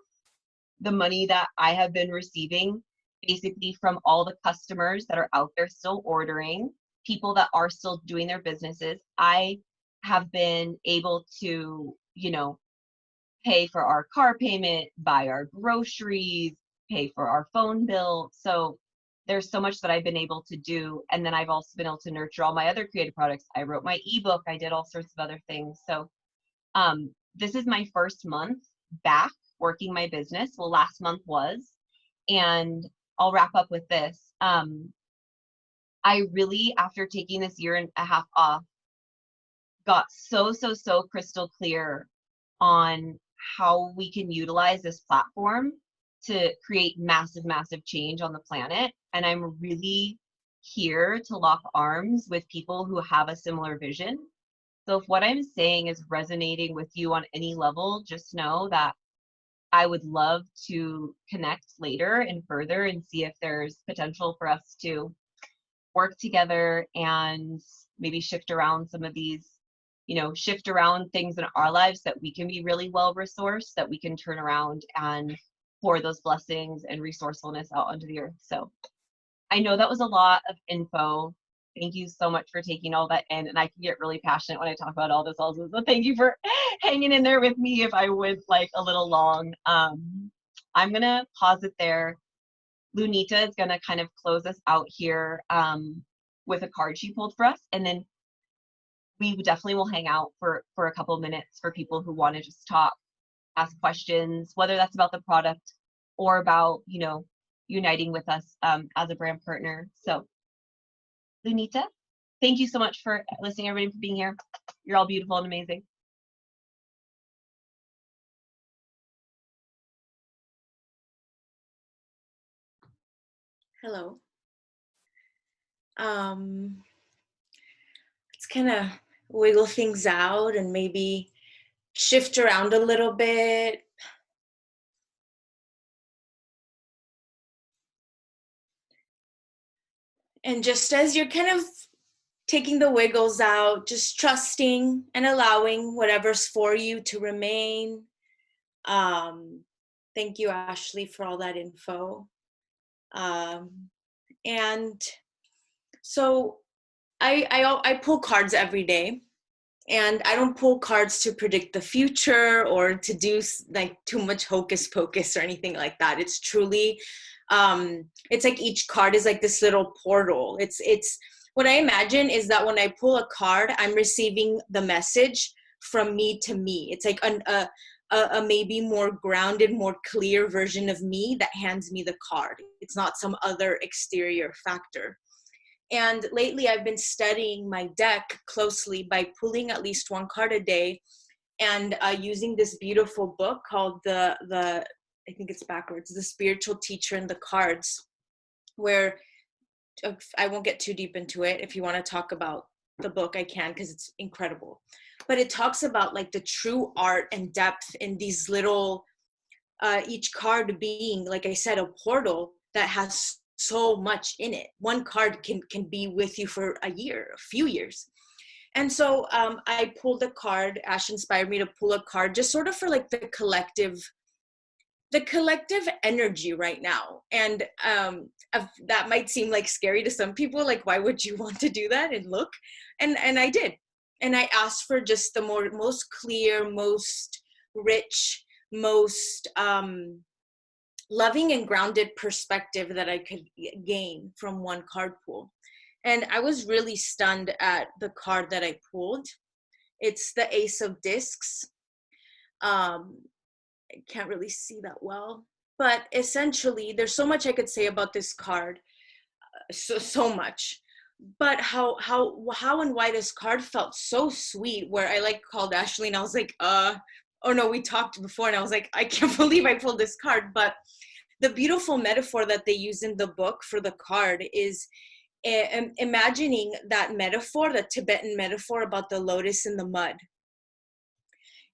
the money that I have been receiving, basically from all the customers that are out there still ordering, people that are still doing their businesses, I have been able to, pay for our car payment, buy our groceries, pay for our phone bill. So there's so much that I've been able to do. And then I've also been able to nurture all my other creative products. I wrote my ebook. I did all sorts of other things. So this is my first month back working my business. Well, last month was, and I'll wrap up with this. I really, after taking this 1.5 years off, got so crystal clear on how we can utilize this platform to create massive change on the planet. And I'm really here to lock arms with people who have a similar vision. So if what I'm saying is resonating with you on any level, just know that I would love to connect later and further and see if there's potential for us to work together and maybe shift around some of these shift around things in our lives that we can be really well resourced, that we can turn around and pour those blessings and resourcefulness out onto the earth. So I know that was a lot of info. Thank you so much for taking all that in. And I can get really passionate when I talk about all this also. So thank you for hanging in there with me if I was like a little long. I'm going to pause it there. Lunita is going to kind of close us out here with a card she pulled for us. And then we definitely will hang out for a couple of minutes for people who want to just talk, ask questions, whether that's about the product or about, uniting with us as a brand partner. So Lunita, thank you so much for listening, everybody, for being here. You're all beautiful and amazing. Hello. Let's kind of wiggle things out and maybe shift around a little bit. And just as you're kind of taking the wiggles out, just trusting and allowing whatever's for you to remain. Thank you, Ashley, for all that info. And so I pull cards every day, and I don't pull cards to predict the future or to do like too much hocus pocus or anything like that. It's truly, it's like each card is like this little portal. It's what I imagine is that when I pull a card, I'm receiving the message from me to me. It's like a maybe more grounded, more clear version of me that hands me the card. It's not some other exterior factor. And lately I've been studying my deck closely by pulling at least one card a day and using this beautiful book called the I think it's backwards, The Spiritual Teacher and the Cards, where I won't get too deep into it. If you want to talk about the book, I can, because it's incredible. But it talks about like the true art and depth in these little, each card being, like I said, a portal that has so much in it. One card can be with you for a year, a few years. And so I pulled a card. Ash inspired me to pull a card just sort of for like the collective energy right now. And that might seem like scary to some people, like why would you want to do that and look, and I did, and I asked for just the most clear, most rich, most loving and grounded perspective that I could gain from one card pool. And I was really stunned at the card that I pulled. It's the Ace of Discs. I can't really see that well, but essentially there's so much I could say about this card, so much, but how and why this card felt so sweet, where I like called Ashley and I was like, oh no, we talked before, and I was like, I can't believe I pulled this card. But the beautiful metaphor that they use in the book for the card is imagining that metaphor, the Tibetan metaphor about the lotus in the mud,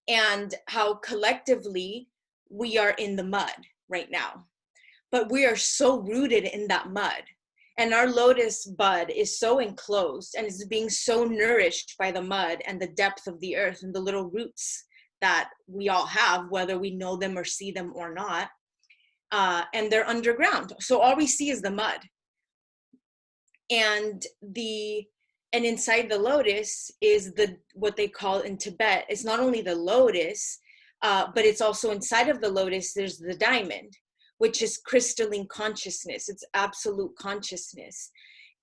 and how collectively we are in the mud right now, but we are so rooted in that mud, and our lotus bud is so enclosed and is being so nourished by the mud and the depth of the earth and the little roots that we all have, whether we know them or see them or not, and they're underground, so all we see is the mud. And inside the lotus is what they call in Tibet, it's not only the lotus, but it's also inside of the lotus, there's the diamond, which is crystalline consciousness. It's absolute consciousness.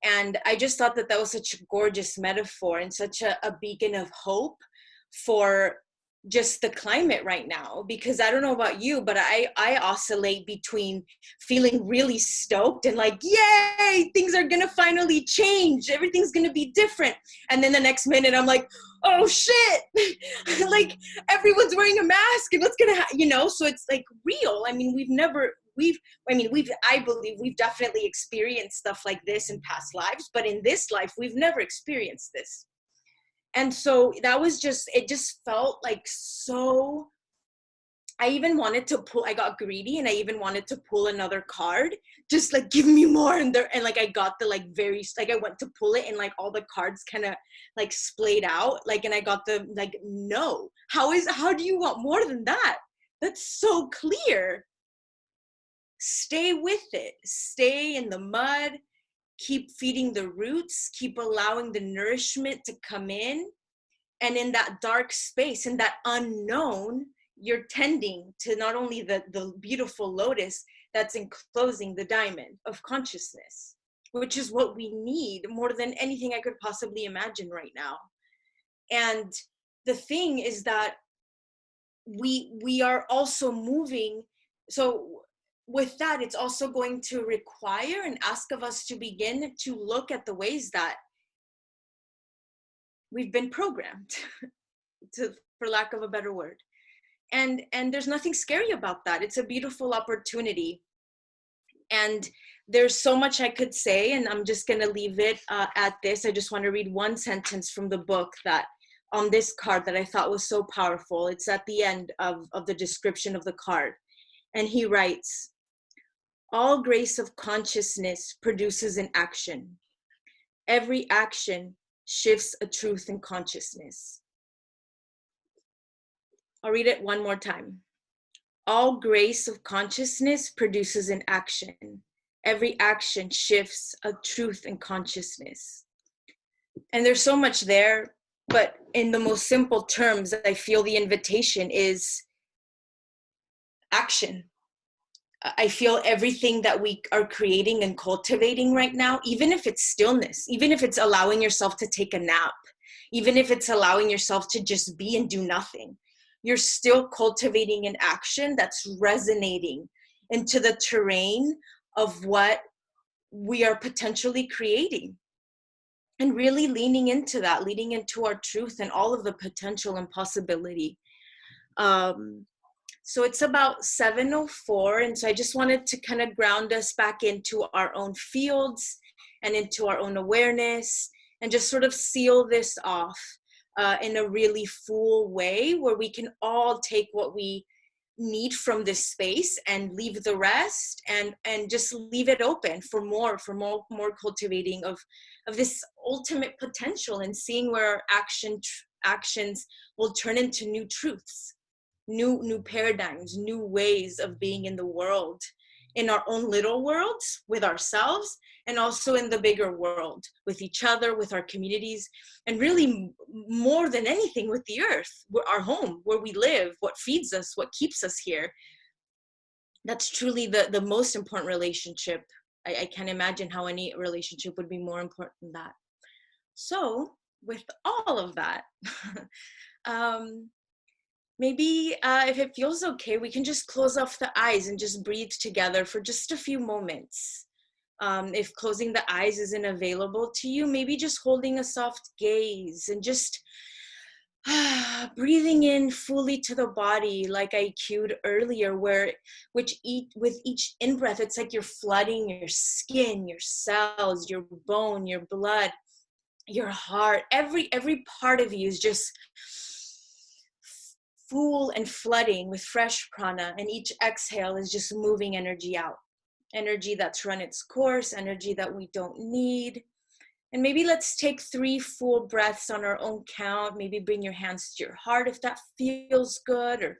And I just thought that was such a gorgeous metaphor and such a beacon of hope for just the climate right now, because I don't know about you, but I oscillate between feeling really stoked and like, yay, things are gonna finally change, everything's gonna be different, and then the next minute I'm like, oh shit, like everyone's wearing a mask and what's gonna so it's like real. I mean, I believe we've definitely experienced stuff like this in past lives, but in this life we've never experienced this. And so that was it just felt like so I even wanted to pull, I got greedy and I even wanted to pull another card, just like give me more. And there, and like I got the like very, like I went to pull it and like all the cards kind of like splayed out, like, and I got the like, no, how do you want more than that? That's so clear. Stay with it, stay in the mud, keep feeding the roots, keep allowing the nourishment to come in. And in that dark space, in that unknown, you're tending to not only the beautiful lotus that's enclosing the diamond of consciousness, which is what we need more than anything I could possibly imagine right now. And the thing is that we are also moving. So with that, it's also going to require and ask of us to begin to look at the ways that we've been programmed, for lack of a better word. And there's nothing scary about that. It's a beautiful opportunity. And there's so much I could say, and I'm just going to leave it at this. I just want to read one sentence from the book that on this card that I thought was so powerful. It's at the end of the description of the card. And he writes, all grace of consciousness produces an action. Every action shifts a truth in consciousness. I'll read it one more time. All grace of consciousness produces an action. Every action shifts a truth in consciousness. And there's so much there, but in the most simple terms, I feel the invitation is action. I feel everything that we are creating and cultivating right now, even if it's stillness, even if it's allowing yourself to take a nap, even if it's allowing yourself to just be and do nothing, you're still cultivating an action that's resonating into the terrain of what we are potentially creating. And really leaning into that, leaning into our truth and all of the potential and possibility. So it's about 7:04, and so I just wanted to kind of ground us back into our own fields and into our own awareness, and just sort of seal this off in a really full way where we can all take what we need from this space and leave the rest, and just leave it open for more cultivating of this ultimate potential, and seeing where actions will turn into new truths, new paradigms, new ways of being in the world, in our own little worlds with ourselves, and also in the bigger world with each other, with our communities, and really more than anything with the earth, our home, where we live, what feeds us, what keeps us here. That's truly the most important relationship. I can't imagine how any relationship would be more important than that. So with all of that, maybe if it feels okay, we can just close off the eyes and just breathe together for just a few moments. If closing the eyes isn't available to you, maybe just holding a soft gaze and just breathing in fully to the body, like I cued earlier, with each in-breath, it's like you're flooding your skin, your cells, your bone, your blood, your heart. Every part of you is just full and flooding with fresh prana, and each exhale is just moving energy out, energy that's run its course, energy that we don't need. And maybe let's take 3 full breaths on our own count. Maybe bring your hands to your heart if that feels good, or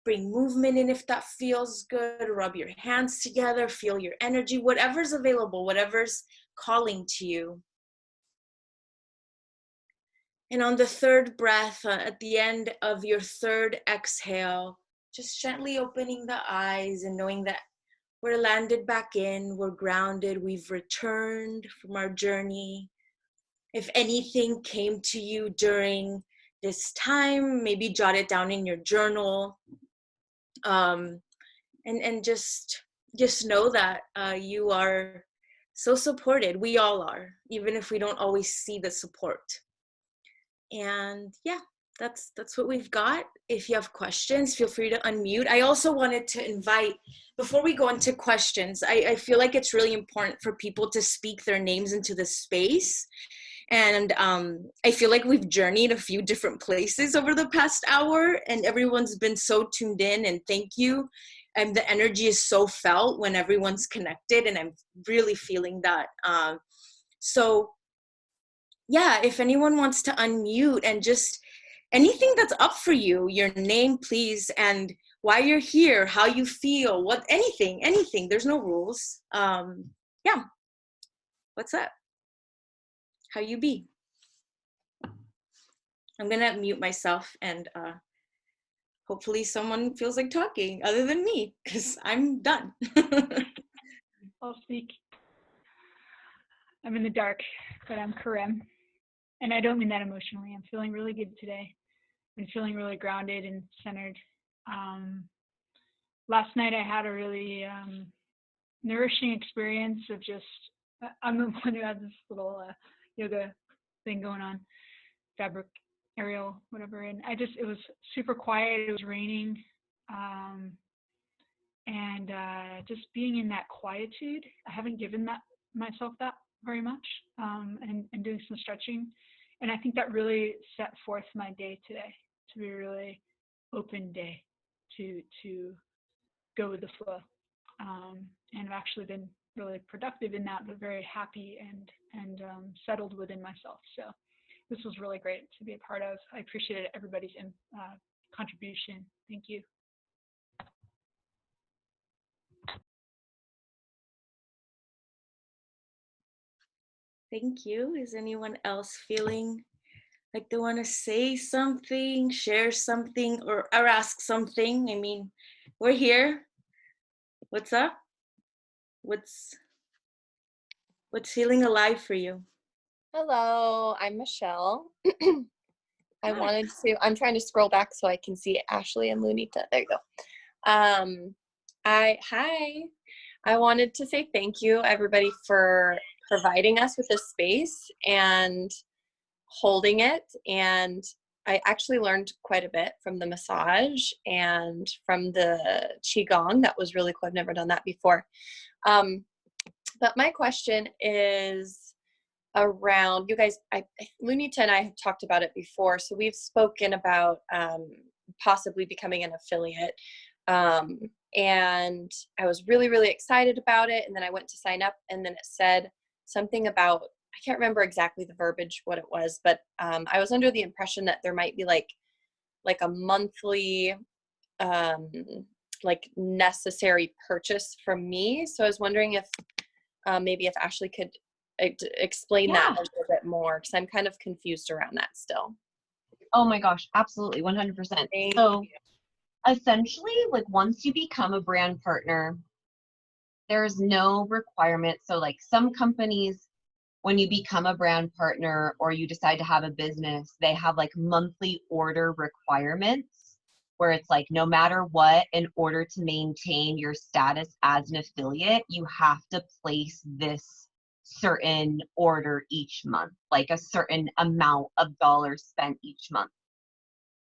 bring movement in if that feels good. Rub your hands together, feel your energy, whatever's available, whatever's calling to you. And on the 3rd breath, at the end of your 3rd exhale, just gently opening the eyes and knowing that we're landed back in, we're grounded, we've returned from our journey. If anything came to you during this time, maybe jot it down in your journal. And just know that you are so supported. We all are, even if we don't always see the support. And yeah, that's what we've got. If you have questions, feel free to unmute. I also wanted to invite, before we go into questions, I feel like it's really important for people to speak their names into the space And I feel like we've journeyed a few different places over the past hour, and everyone's been so tuned in, and thank you. And the energy is so felt when everyone's connected, and I'm really feeling that. So yeah, if anyone wants to unmute and just anything that's up for you, your name, please, and why you're here, how you feel, what, anything. There's no rules. Yeah, what's up? How you be? I'm gonna mute myself, and hopefully someone feels like talking other than me, because I'm done. I'll speak. I'm in the dark, but I'm Karem. And I don't mean that emotionally. I'm feeling really good today. I'm feeling really grounded and centered. Last night I had a really nourishing experience of just, I'm the one who has this little yoga thing going on, fabric aerial, whatever. And it was super quiet. It was raining. And just being in that quietude, I haven't given myself that very much, and doing some stretching. And I think that really set forth my day today to be a really open day to go with the flow. And I've actually been really productive in that, but very happy and settled within myself. So this was really great to be a part of. I appreciated everybody's contribution. Thank you. Thank you. Is anyone else feeling like they want to say something, share something, or ask something? I mean, we're here. What's up? What's feeling alive for you? Hello, I'm Michelle. I'm trying to scroll back so I can see Ashley and Lunita. There you go. I wanted to say thank you, everybody, for providing us with this space and holding it. And I actually learned quite a bit from the massage and from the Qigong. That was really cool. I've never done that before. But my question is around, you guys, Lunita and I have talked about it before. So we've spoken about possibly becoming an affiliate. And I was really, really excited about it. And then I went to sign up, and then it said something about, I can't remember exactly the verbiage, what it was, but I was under the impression that there might be like a monthly, like necessary purchase from me. So I was wondering if maybe if Ashley could explain that a little bit more, because I'm kind of confused around that still. Oh my gosh, absolutely, 100%. So essentially, like once you become a brand partner, there's no requirement. So like some companies, when you become a brand partner or you decide to have a business, they have like monthly order requirements where it's like no matter what, in order to maintain your status as an affiliate, you have to place this certain order each month, like a certain amount of dollars spent each month.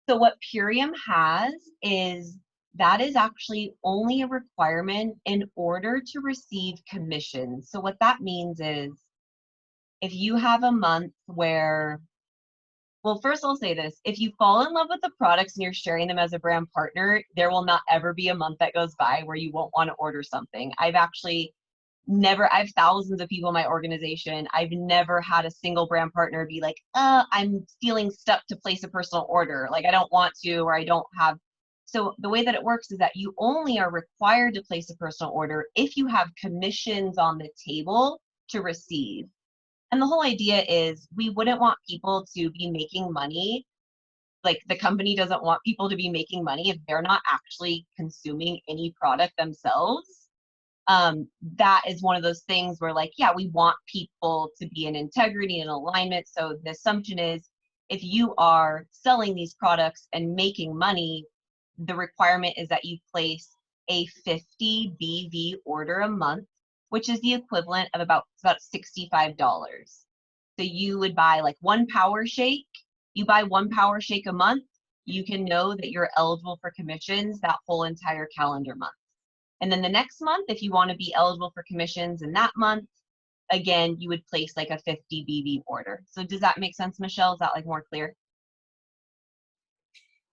So what Purium has is that is actually only a requirement in order to receive commissions. So what that means is if you have a month where, well, first I'll say this, if you fall in love with the products and you're sharing them as a brand partner, there will not ever be a month that goes by where you won't want to order something. I have thousands of people in my organization. I've never had a single brand partner be like, I'm feeling stuck to place a personal order. Like I don't want to, or I don't have. So the way that it works is that you only are required to place a personal order if you have commissions on the table to receive. And the whole idea is we wouldn't want people to be making money. Like the company doesn't want people to be making money if they're not actually consuming any product themselves. That is one of those things where like, yeah, we want people to be in integrity and alignment. So the assumption is if you are selling these products and making money, the requirement is that you place a 50 BV order a month, which is the equivalent of about $65. So you would buy like one power shake. You buy one power shake a month, you can know that you're eligible for commissions that whole entire calendar month. And then the next month, if you want to be eligible for commissions in that month, again, you would place like a 50 BB order. So does that make sense, Michelle? Is that like more clear?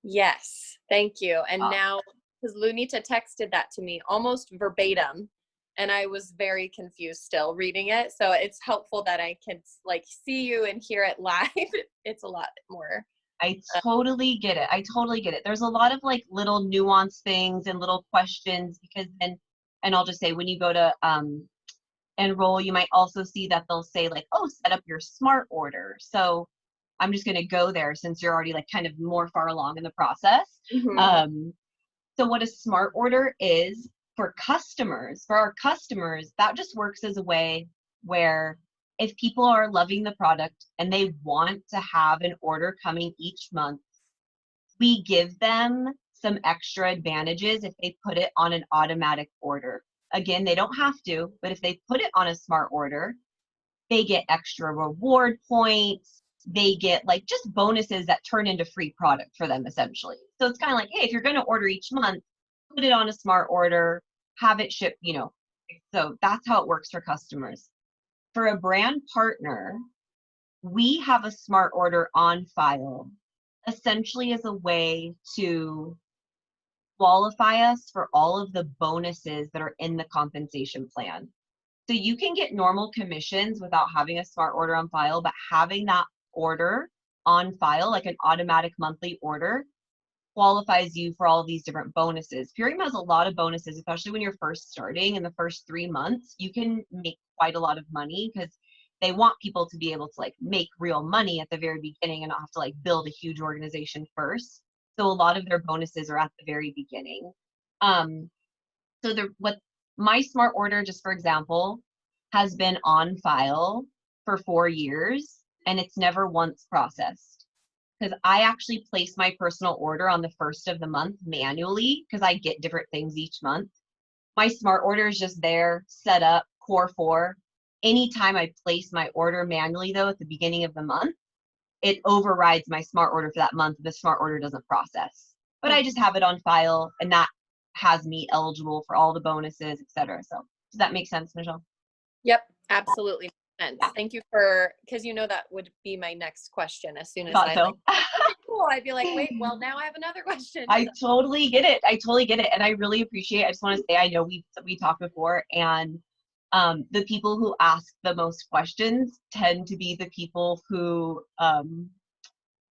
Yes, thank you. And now, because Lunita texted that to me almost verbatim, and I was very confused still reading it. So it's helpful that I can like see you and hear it live. It's a lot more. I totally get it. I totally get it. There's a lot of like little nuanced things and little questions, because then, and I'll just say, when you go to enroll, you might also see that they'll say like, oh, set up your smart order. So I'm just going to go there since you're already like kind of more far along in the process. Mm-hmm. So what a smart order is for our customers, that just works as a way where if people are loving the product and they want to have an order coming each month, we give them some extra advantages if they put it on an automatic order. Again, they don't have to, but if they put it on a smart order, they get extra reward points. They get like just bonuses that turn into free product for them essentially. So it's kind of like, hey, if you're going to order each month, put it on a smart order, have it shipped, you know. So that's how it works for customers. For a brand partner, we have a smart order on file essentially as a way to qualify us for all of the bonuses that are in the compensation plan. So you can get normal commissions without having a smart order on file, but having that order on file, like an automatic monthly order, qualifies you for all of these different bonuses. Purium has a lot of bonuses, especially when you're first starting. In the first 3 months, you can make quite a lot of money because they want people to be able to like make real money at the very beginning and not have to like build a huge organization first. So a lot of their bonuses are at the very beginning. What my smart order, just for example, has been on file for 4 years and it's never once processed, because I actually place my personal order on the first of the month manually because I get different things each month. My smart order is just there, set up, core 4. Anytime I place my order manually, though, at the beginning of the month, it overrides my smart order for that month if the smart order doesn't process. But I just have it on file, and that has me eligible for all the bonuses, etc. So does that make sense, Michelle? Yep, absolutely makes sense. Thank you for, because you know that would be my next question as soon as I So. Cool. I'd be like, wait, well, now I have another question. I totally get it. I totally get it. And I really appreciate it. I just want to say, I know we talked before, and the people who ask the most questions tend to be the people who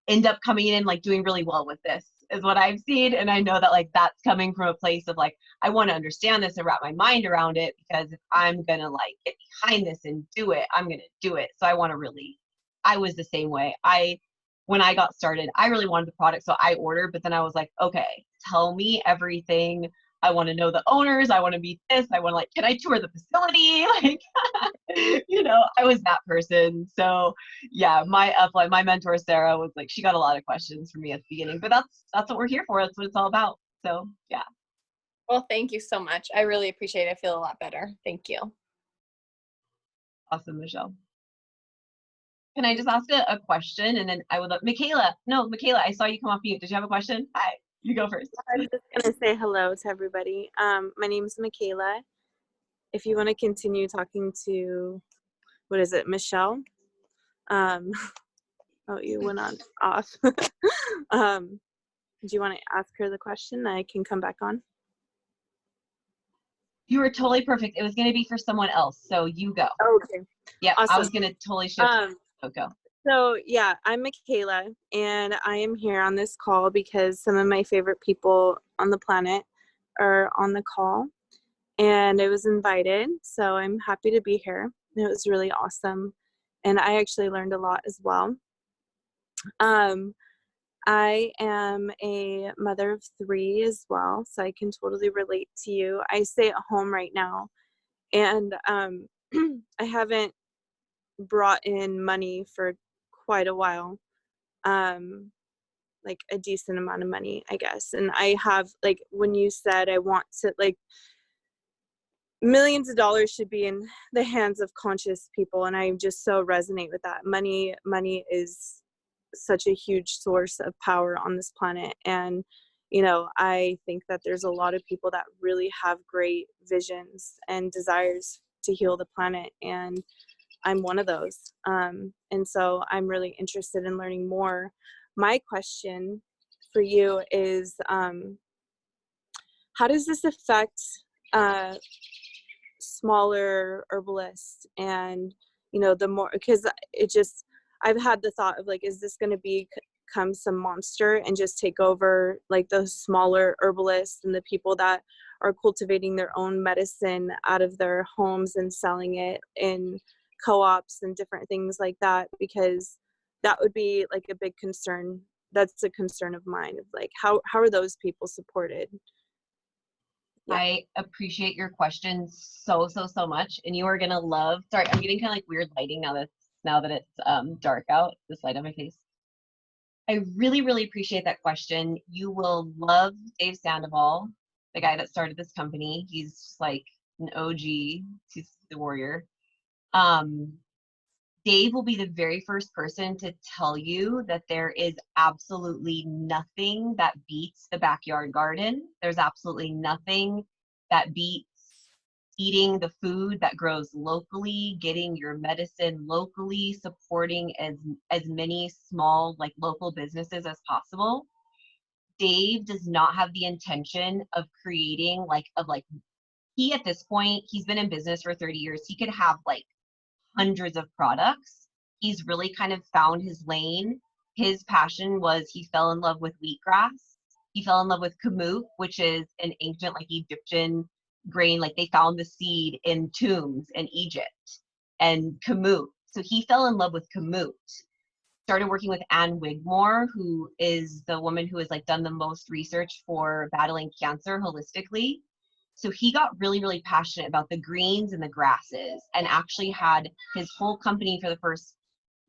end up coming in like doing really well with this, is what I've seen. And I know that like that's coming from a place of like, I want to understand this and wrap my mind around it, because if I'm gonna like get behind this and do it, I'm gonna do it. So I was the same way. When I got started, I really wanted the product, so I ordered, but then I was like, okay, tell me everything. I want to know the owners. I want to meet this. I want to like, can I tour the facility? Like, you know, I was that person. So yeah, my upline, my mentor, Sarah, was like, she got a lot of questions from me at the beginning, but that's what we're here for. That's what it's all about. So yeah. Well, thank you so much. I really appreciate it. I feel a lot better. Thank you. Awesome, Michelle. Can I just ask a question, and then I would love, Michaela, I saw you come off mute. Did you have a question? Hi, you go first. I'm just gonna say hello to everybody. My name is Michaela. If you want to continue talking to, what is it, Michelle? Oh, you went on off. Do you want to ask her the question? I can come back on. You were totally perfect. It was going to be for someone else, so you go. Okay. Yeah, awesome. I was going to totally shift. Go. So yeah, I'm Michaela, and I am here on this call because some of my favorite people on the planet are on the call, and I was invited, so I'm happy to be here. It was really awesome, and I actually learned a lot as well. I am a mother of 3 as well, so I can totally relate to you. I stay at home right now, and I haven't brought in money for quite a while, like a decent amount of money, I guess. And I have, like, when you said I want to, like, millions of dollars should be in the hands of conscious people, and I just so resonate with that. Money is such a huge source of power on this planet, and you know, I think that there's a lot of people that really have great visions and desires to heal the planet, and I'm one of those. And so I'm really interested in learning more. My question for you is, how does this affect smaller herbalists? And, you know, the more, because it just, I've had the thought of like, is this going to become some monster and just take over like those smaller herbalists and the people that are cultivating their own medicine out of their homes and selling it in co-ops and different things like that? Because that would be like a big concern. That's a concern of mine, of like, how are those people supported? Yeah. I appreciate your question so much, and you are gonna love. Sorry, I'm getting kind of like weird lighting now that it's dark out. This light on my face. I really appreciate that question. You will love Dave Sandoval, the guy that started this company. He's just like an OG. He's the warrior. Dave will be the very first person to tell you that there is absolutely nothing that beats the backyard garden. There's absolutely nothing that beats eating the food that grows locally, getting your medicine locally, supporting as many small like local businesses as possible. Dave does not have the intention of creating he at this point, he's been in business for 30 years. He could have like hundreds of products. He's really kind of found his lane. His passion was he fell in love with wheatgrass. He fell in love with kamut, which is an ancient like Egyptian grain. Like they found the seed in tombs in Egypt, and kamut. So he fell in love with kamut. Started working with Anne Wigmore, who is the woman who has like done the most research for battling cancer holistically. So he got really passionate about the greens and the grasses, and actually had his whole company for the first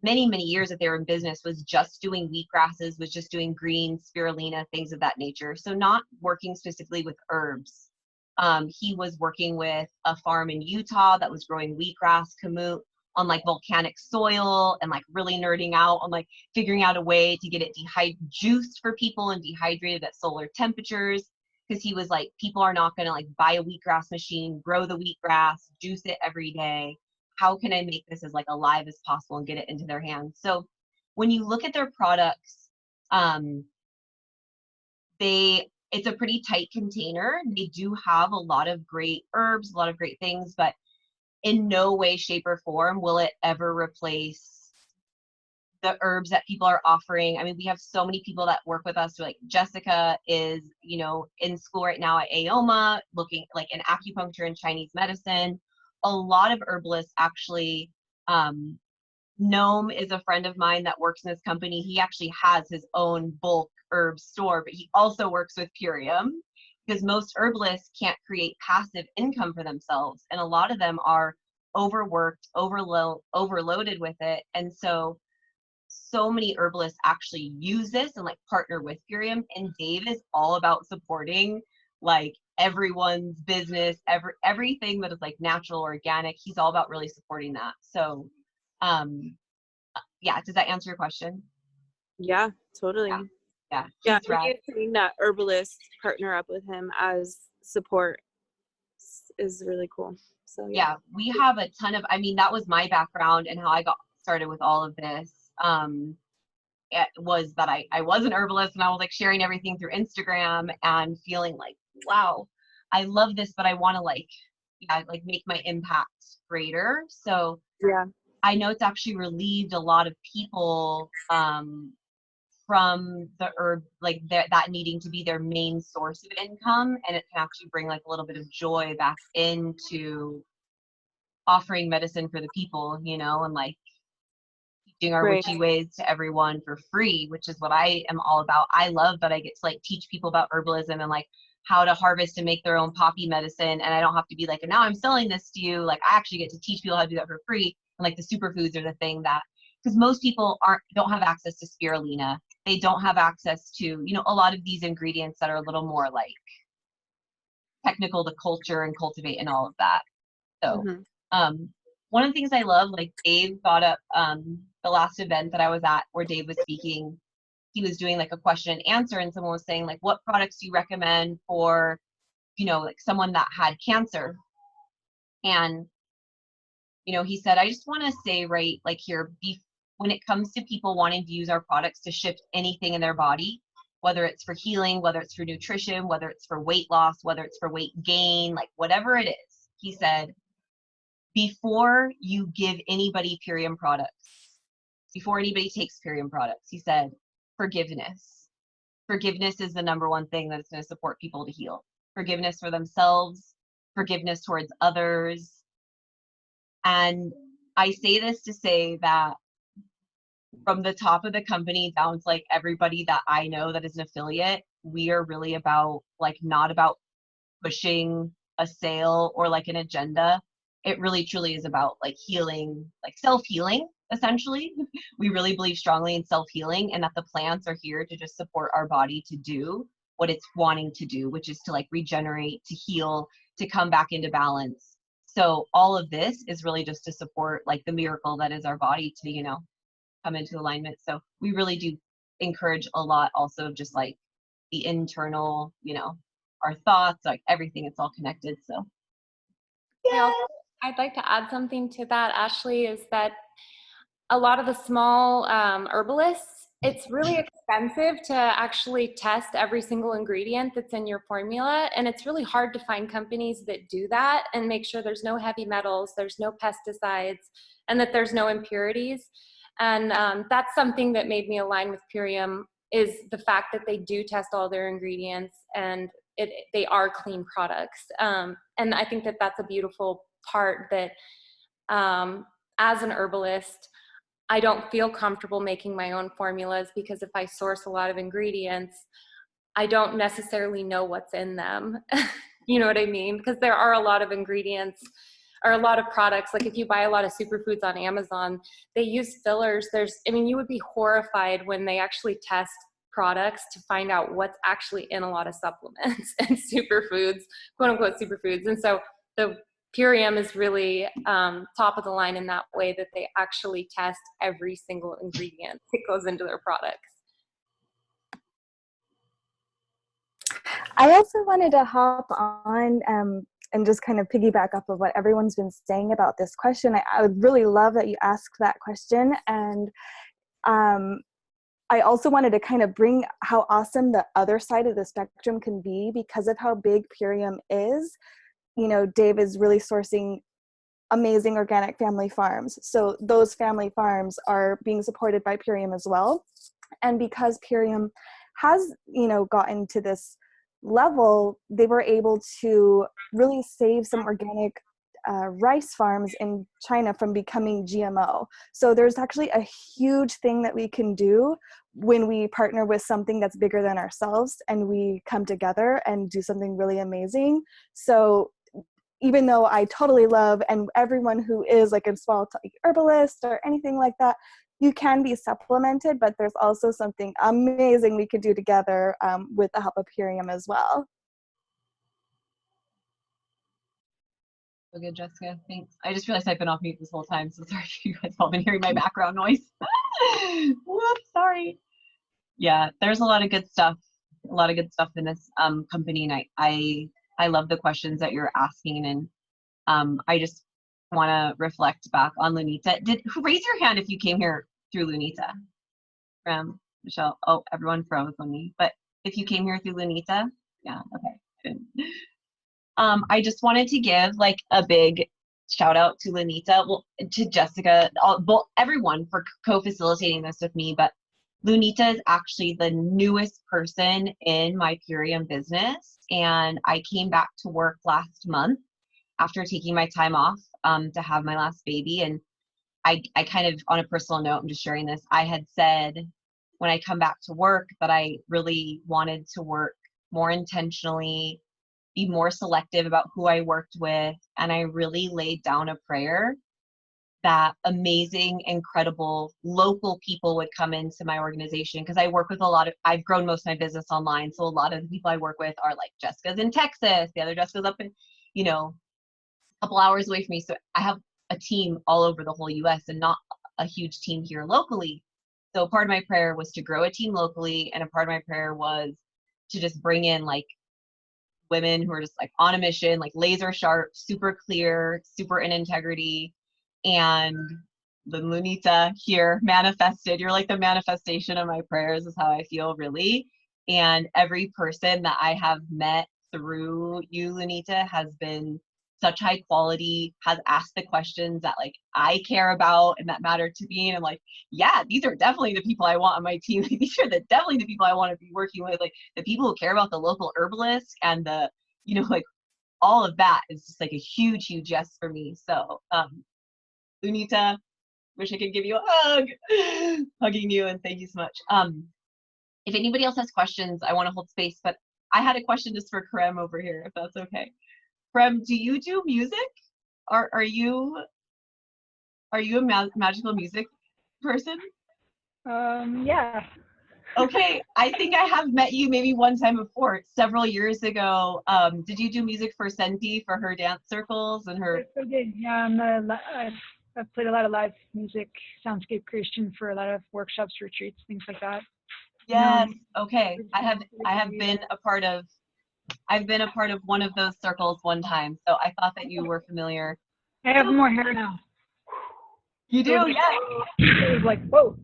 many years that they were in business was just doing wheatgrasses, was just doing greens, spirulina, things of that nature. So not working specifically with herbs. He was working with a farm in Utah that was growing wheatgrass, kamut on like volcanic soil, and like really nerding out on like figuring out a way to get it juiced for people and dehydrated at solar temperatures. Because he was like, people are not going to like buy a wheatgrass machine, grow the wheatgrass, juice it every day. How can I make this as like alive as possible and get it into their hands? So when you look at their products, it's a pretty tight container. They do have a lot of great herbs, a lot of great things, but in no way, shape, or form will it ever replace the herbs that people are offering. I mean, we have so many people that work with us. Like Jessica is, you know, in school right now at AOMA, looking like in acupuncture and Chinese medicine. A lot of herbalists actually, Noam is a friend of mine that works in this company. He actually has his own bulk herb store, but he also works with Purium, because most herbalists can't create passive income for themselves. And a lot of them are overworked, overloaded with it. And so many herbalists actually use this and like partner with Purium, and Dave is all about supporting like everyone's business, everything that is like natural, organic. He's all about really supporting that. So yeah, does that answer your question? Yeah, totally. Yeah. Yeah, saying that herbalists partner up with him as support is really cool. So yeah, we have a ton of, I mean, that was my background and how I got started with all of this. It was that I was an herbalist, and I was like sharing everything through Instagram and feeling like, wow, I love this, but I want to like make my impact greater. So yeah, I know it's actually relieved a lot of people from the herb, like that needing to be their main source of income, and it can actually bring like a little bit of joy back into offering medicine for the people, you know, and like teaching our witchy ways to everyone for free, which is what I am all about. I love that I get to like teach people about herbalism and like how to harvest and make their own poppy medicine, and I don't have to be like, and now I'm selling this to you. Like I actually get to teach people how to do that for free. And like the superfoods are the thing that, because most people don't have access to spirulina. They don't have access to, you know, a lot of these ingredients that are a little more like technical to culture and cultivate and all of that. So one of the things I love, like Dave got up the last event that I was at where Dave was speaking, he was doing like a question and answer, and someone was saying like, what products do you recommend for, you know, like someone that had cancer? And you know, he said, I just want to say right like here, when it comes to people wanting to use our products to shift anything in their body, whether it's for healing, whether it's for nutrition, whether it's for weight loss, whether it's for weight gain, like whatever it is, he said, before you give anybody Purium products, before anybody takes Purium products, he said, forgiveness. Forgiveness is the number one thing that's going to support people to heal. Forgiveness for themselves, forgiveness towards others. And I say this to say that from the top of the company down to like everybody that I know that is an affiliate, we are really about like not about pushing a sale or like an agenda. It really truly is about like healing, like self-healing essentially. We really believe strongly in self-healing and that the plants are here to just support our body to do what it's wanting to do, which is to like regenerate, to heal, to come back into balance. So all of this is really just to support like the miracle that is our body to, you know, come into alignment. So we really do encourage a lot also of just like the internal, you know, our thoughts, like everything, it's all connected. So yeah. I'd like to add something to that, Ashley, is that a lot of the small herbalists, it's really expensive to actually test every single ingredient that's in your formula. And it's really hard to find companies that do that and make sure there's no heavy metals, there's no pesticides, and that there's no impurities. And that's something that made me align with Purium, is the fact that they do test all their ingredients and they are clean products. And I think that that's a beautiful part that as an herbalist, I don't feel comfortable making my own formulas because if I source a lot of ingredients, I don't necessarily know what's in them. You know what I mean? Because there are a lot of ingredients or a lot of products. Like if you buy a lot of superfoods on Amazon, they use fillers. You would be horrified when they actually test products to find out what's actually in a lot of supplements and superfoods, quote unquote superfoods. And so the Purium is really top of the line in that way, that they actually test every single ingredient that goes into their products. I also wanted to hop on and just kind of piggyback off of what everyone's been saying about this question. I would really love that you asked that question. And I also wanted to kind of bring how awesome the other side of the spectrum can be because of how big Purium is. You know, Dave is really sourcing amazing organic family farms. So those family farms are being supported by Purium as well. And because Purium has, you know, gotten to this level, they were able to really save some organic rice farms in China from becoming GMO. So there's actually a huge thing that we can do when we partner with something that's bigger than ourselves and we come together and do something really amazing. So even though I totally love, and everyone who is like a small herbalist or anything like that, you can be supplemented, but there's also something amazing we could do together with the help of Purium as well. so good, Jessica. Thanks. I just realized I've been off mute this whole time, so sorry if you guys all been hearing my background noise. Whoops, sorry. Yeah, there's a lot of good stuff. A lot of good stuff in this company, and I love the questions that you're asking, and I just want to reflect back on Lunita. Raise your hand if you came here through Lunita? Michelle. Oh, everyone froze on me. But if you came here through Lunita, yeah, okay. I just wanted to give like a big shout out to Lunita, well, to Jessica, everyone for co-facilitating this with me. But Lunita is actually the newest person in my Purium business, and I came back to work last month after taking my time off to have my last baby. And I kind of, on a personal note, I'm just sharing this, I had said when I come back to work that I really wanted to work more intentionally, be more selective about who I worked with, and I really laid down a prayer that amazing, incredible local people would come into my organization, because I work with I've grown most of my business online. So a lot of the people I work with are like Jessica's in Texas, the other Jessica's up in, you know, a couple hours away from me. So I have a team all over the whole US and not a huge team here locally. So part of my prayer was to grow a team locally, and a part of my prayer was to just bring in like women who are just like on a mission, like laser sharp, super clear, super in integrity. and the Lunita here manifested. You're like the manifestation of my prayers is how I feel, really. And every person that I have met through you, Lunita, has been such high quality, has asked the questions that like I care about and that matter to me. And I'm like, yeah, these are definitely the people I want on my team. These are definitely the people I want to be working with. Like the people who care about the local herbalist and the, you know, like all of that is just like a huge, huge yes for me. So Lunita, wish I could give you a hug. Hugging you, and thank you so much. If anybody else has questions, I want to hold space, but I had a question just for Karem over here, if that's okay. Karem, do you do music? Are you a magical music person? Yeah. Okay, I think I have met you maybe one time before, several years ago. Did you do music for Senti for her dance circles and her? Yes, I did. Yeah, I've played a lot of live music, soundscape creation for a lot of workshops, retreats, things like that. Yes. Okay. I have been a part of. I've been a part of one of those circles one time, so I thought that you were familiar. I have more hair now. You do, yeah. It was like, whoa.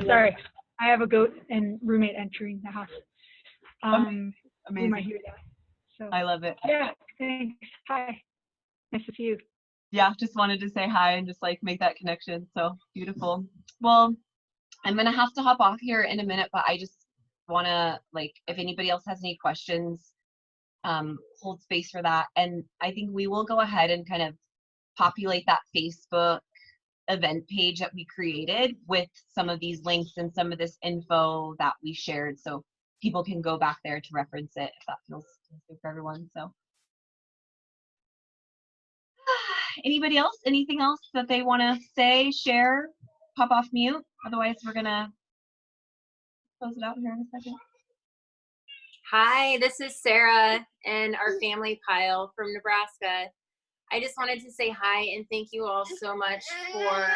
Sorry, I have a goat and roommate entering the house. Amazing. You might hear that. So I love it. yeah, thanks. Hi. Nice to see you. Yeah, just wanted to say hi and just like make that connection. So beautiful. Well, I'm gonna have to hop off here in a minute, but I just wanna like if anybody else has any questions, hold space for that. And I think we will go ahead and kind of populate that Facebook event page that we created with some of these links and some of this info that we shared, so people can go back there to reference it if that feels good for everyone. So anybody else, anything else that they want to say, share, pop off mute? Otherwise we're gonna close it out here in a second. Hi, this is Sarah and our family pile from Nebraska. I just wanted to say hi and thank you all so much for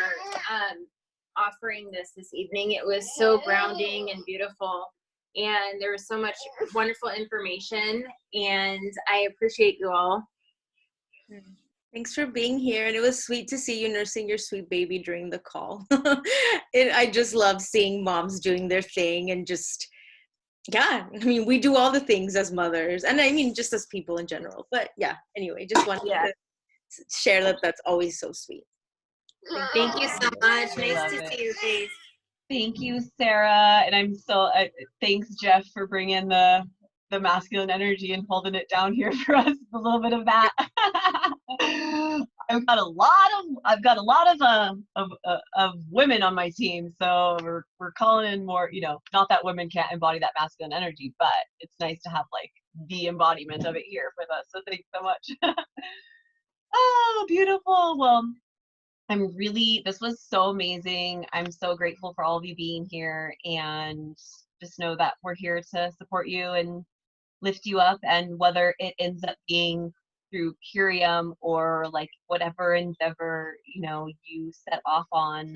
offering this evening. It was so grounding and beautiful, and there was so much wonderful information, and I appreciate you all. Thanks for being here, and it was sweet to see you nursing your sweet baby during the call. I just love seeing moms doing their thing, and just, yeah, I mean, we do all the things as mothers, and I mean, just as people in general. But yeah, anyway, just wanted to share that. That's always so sweet. Thank you so much. Nice to see your face. Thank you, Sarah. And I'm so, thanks, Jeff, for bringing the masculine energy and holding it down here for us, a little bit of that. I've got a lot of women on my team, so we're calling in more, you know, not that women can't embody that masculine energy, but it's nice to have like the embodiment of it here with us. So thanks so much. Oh, beautiful. Well, this was so amazing. I'm so grateful for all of you being here, and just know that we're here to support you and lift you up. And whether it ends up being through Curium or like whatever endeavor, you know, you set off on,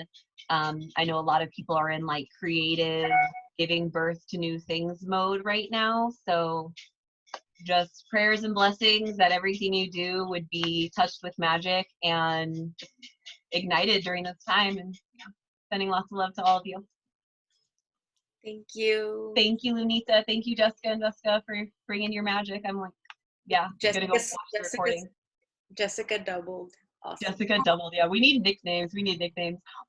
I know a lot of people are in like creative, giving birth to new things mode right now. So just prayers and blessings that everything you do would be touched with magic and ignited during this time, and sending lots of love to all of you. Thank you. Thank you, Lunita. Thank you, Jessica and Jessica, for bringing your magic. I'm like, yeah, Jessica, gonna go watch the recording. Jessica doubled. Awesome. Jessica doubled. Yeah, we need nicknames.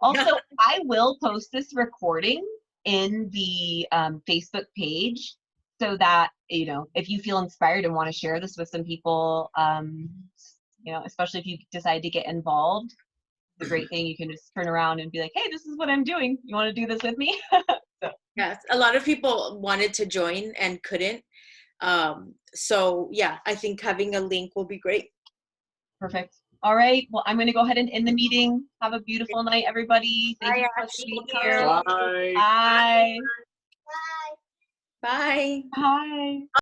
Also, I will post this recording in the Facebook page, so that, you know, if you feel inspired and want to share this with some people, you know, especially if you decide to get involved, it's a great thing. You can just turn around and be like, hey, this is what I'm doing. You want to do this with me? So. Yes, a lot of people wanted to join and couldn't. So yeah, I think having a link will be great. Perfect. All right. Well, I'm going to go ahead and end the meeting. Have a beautiful night, everybody. Thank you so much for being here. Bye. Bye. Bye. Bye.